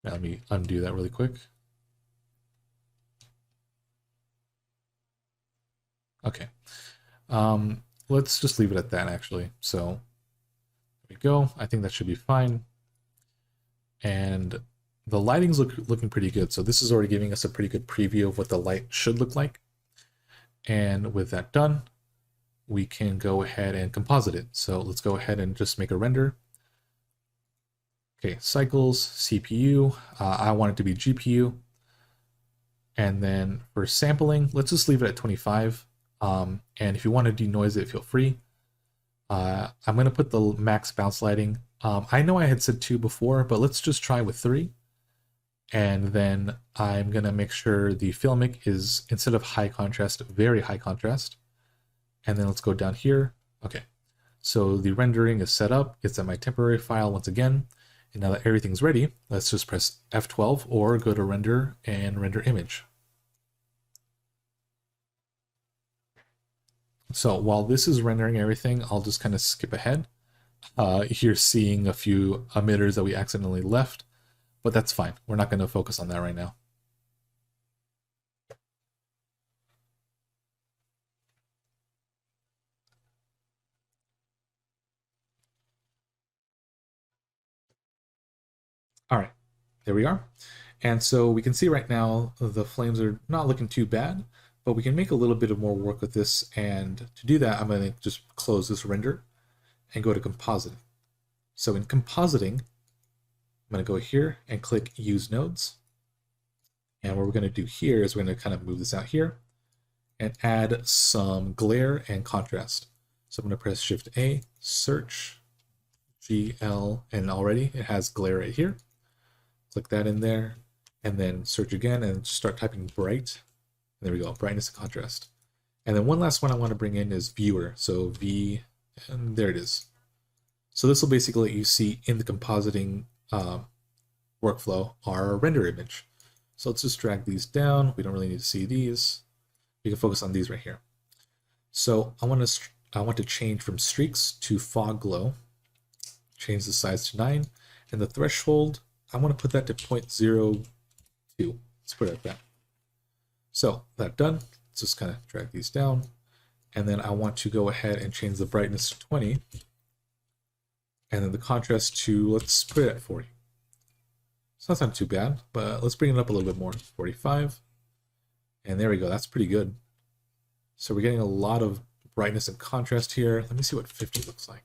Now, let me undo that really quick. Okay. Let's just leave it at that, actually. So there we go. I think that should be fine. And the lighting's looking pretty good. So this is already giving us a pretty good preview of what the light should look like. And with that done, we can go ahead and composite it. So let's go ahead and just make a render. Okay, cycles, CPU. I want it to be GPU. And then for sampling, let's just leave it at 25. And if you want to denoise it, feel free. I'm going to put the max bounce lighting. I know I had said 2 before, but let's just try with 3. And then I'm going to make sure the filmic is, instead of high contrast, very high contrast. And then let's go down here. Okay, so the rendering is set up. It's in my temporary file once again. And now that everything's ready, let's just press F12 or go to render and render image. So while this is rendering everything, I'll just kind of skip ahead. You're seeing a few emitters that we accidentally left, but that's fine. We're not going to focus on that right now. All right, there we are. And so we can see right now the flames are not looking too bad, but we can make a little bit of more work with this. And to do that, I'm going to just close this render and go to compositing. So in compositing, I'm going to go here and click use nodes. And what we're going to do here is we're going to kind of move this out here. and add some glare and contrast. So I'm going to press Shift A, search, GL, and already it has glare right here. Click that in there, and then search again and start typing bright. And there we go, brightness and contrast. And then one last one I want to bring in is viewer. So V, and there it is. So this will basically let you see in the compositing workflow our render image. So let's just drag these down. We don't really need to see these. We can focus on these right here. So I want to change from streaks to fog glow. Change the size to 9, and the threshold, I want to put that to 0.02. Let's put it like that. So that done, let's just kind of drag these down, and then I want to go ahead and change the brightness to 20, and then the contrast to, let's put it at 40. So that's not too bad, but let's bring it up a little bit more, 45, and there we go, that's pretty good. So we're getting a lot of brightness and contrast here. Let me see what 50 looks like.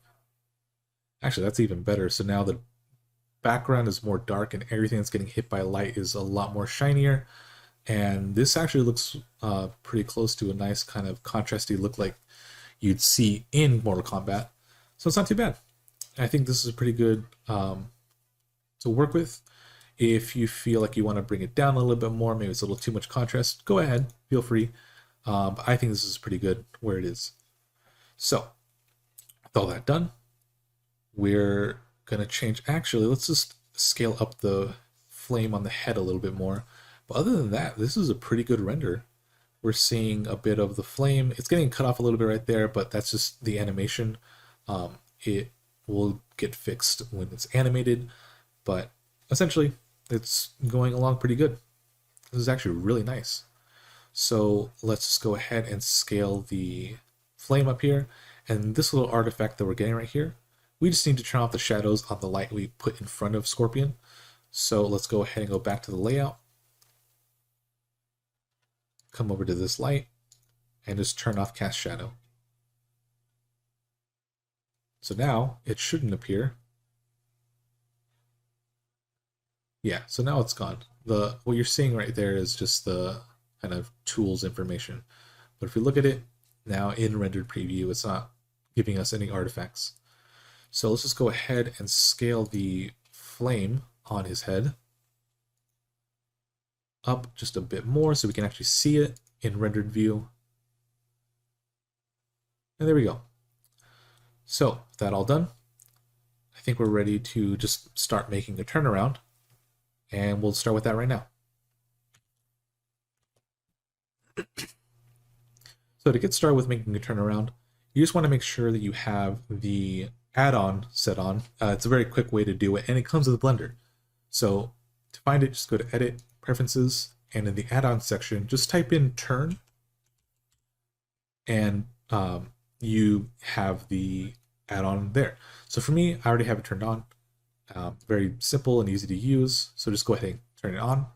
Actually, that's even better. So now the background is more dark and everything that's getting hit by light is a lot more shinier. And this actually looks pretty close to a nice kind of contrasty look like you'd see in Mortal Kombat. So it's not too bad. I think this is pretty good to work with. If you feel like you want to bring it down a little bit more, maybe it's a little too much contrast, go ahead, feel free. But I think this is pretty good where it is. So with all that done, we're going to change, actually, let's just scale up the flame on the head a little bit more. But other than that, this is a pretty good render. We're seeing a bit of the flame. It's getting cut off a little bit right there, but that's just the animation. It will get fixed when it's animated, but essentially it's going along pretty good. This is actually really nice. So let's just go ahead and scale the flame up here. And this little artifact that we're getting right here, we just need to turn off the shadows on the light we put in front of Scorpion. So let's go ahead and go back to the layout. Come over to this light and just turn off cast shadow. So now it shouldn't appear. Yeah, so now it's gone. What you're seeing right there is just the kind of tools information. But if we look at it now in rendered preview, it's not giving us any artifacts. So let's just go ahead and scale the flame on his head up just a bit more so we can actually see it in rendered view. And there we go. So with that all done, I think we're ready to just start making a turnaround, and we'll start with that right now. So to get started with making a turnaround, you just want to make sure that you have the add-on set on. It's a very quick way to do it, and it comes with Blender. So to find it, just go to Edit, Preferences, and in the add-on section, just type in Turn, and you have the add-on there. So for me, I already have it turned on. Very simple and easy to use. So just go ahead and turn it on,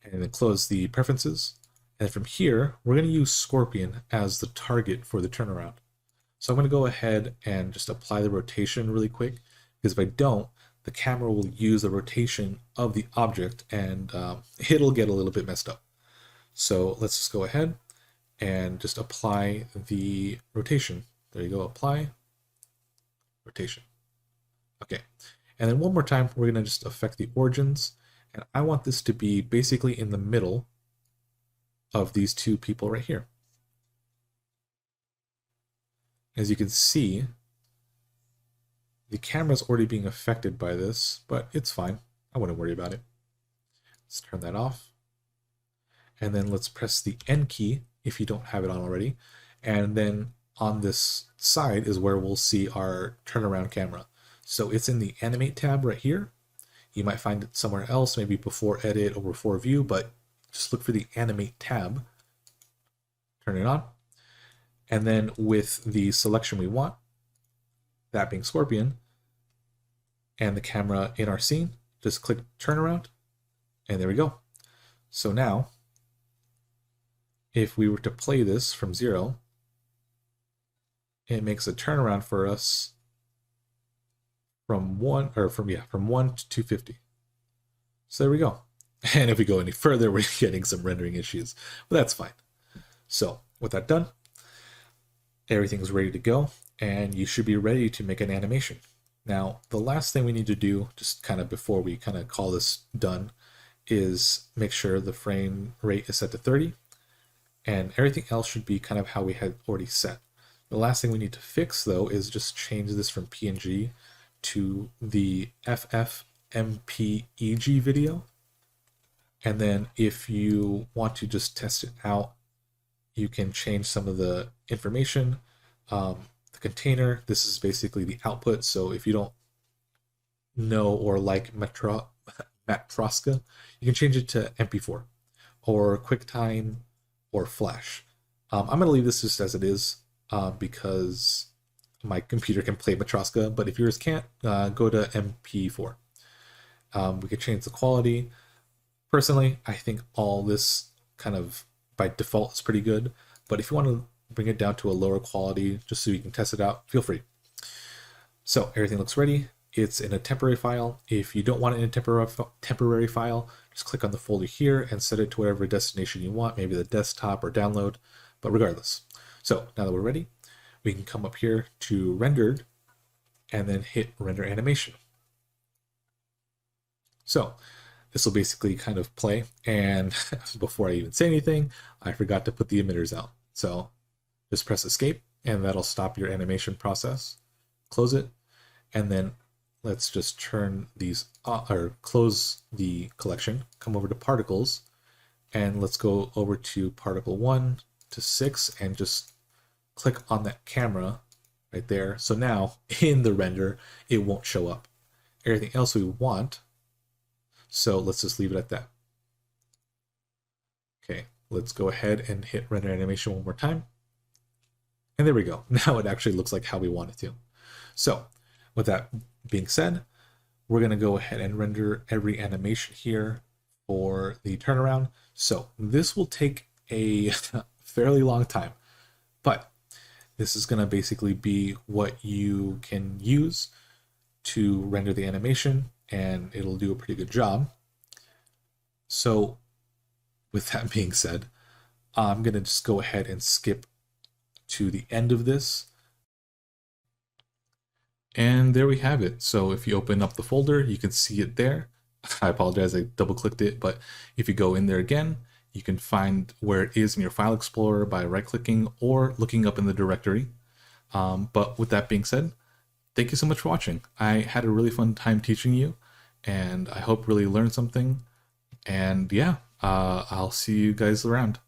and then close the preferences. And from here, we're going to use Scorpion as the target for the turnaround. So I'm going to go ahead and just apply the rotation really quick, because if I don't, the camera will use the rotation of the object and it'll get a little bit messed up. So let's just go ahead and just apply the rotation. There you go, apply rotation. Okay, and then one more time, we're going to just affect the origins, and I want this to be basically in the middle of these two people right here. As you can see, the camera's already being affected by this, but it's fine. I wouldn't worry about it. Let's turn that off. And then let's press the N key if you don't have it on already. And then on this side is where we'll see our turnaround camera. So it's in the Animate tab right here. You might find it somewhere else, maybe before Edit or before View, but just look for the Animate tab. Turn it on. And then with the selection we want, that being Scorpion, and the camera in our scene, just click turnaround, and there we go. So now, if we were to play this from 0, it makes a turnaround for us from 1 to 250. So there we go. And if we go any further, we're getting some rendering issues, but that's fine. So with that done, everything's ready to go, and you should be ready to make an animation. Now, the last thing we need to do, just kind of before we kind of call this done, is make sure the frame rate is set to 30, and everything else should be kind of how we had already set. The last thing we need to fix, though, is just change this from PNG to the FFmpeg video. And then if you want to just test it out, you can change some of the information. The container, this is basically the output. So if you don't know or like Matroska, you can change it to MP4 or QuickTime or Flash. I'm going to leave this just as it is because my computer can play Matroska, but if yours can't, go to MP4. We could change the quality. Personally, I think all this kind of by default is pretty good, but if you want to bring it down to a lower quality just so you can test it out, feel free. So everything looks ready. It's in a temporary file. If you don't want it in a temporary file, just click on the folder here and set it to whatever destination you want, maybe the desktop or download, but regardless. So now that we're ready, we can come up here to rendered and then hit render animation. So this will basically kind of play, and before I even say anything, I forgot to put the emitters out. So just press escape and that'll stop your animation process. Close it, and then let's just turn these or close the collection, come over to particles, and let's go over to particle 1 to 6 and just click on that camera right there. So now in the render, it won't show up. Everything else we want, so let's just leave it at that. Okay, let's go ahead and hit render animation one more time. And there we go. Now it actually looks like how we want it to. So with that being said, we're going to go ahead and render every animation here for the turnaround. So this will take a fairly long time, but this is going to basically be what you can use to render the animation, and it'll do a pretty good job. So with that being said, I'm going to just go ahead and skip to the end of this. And there we have it. So if you open up the folder, you can see it there. I apologize, I double clicked it, but if you go in there again, you can find where it is in your file explorer by right clicking or looking up in the directory. But with that being said, thank you so much for watching. I had a really fun time teaching you, and I hope you really learned something. And yeah, I'll see you guys around.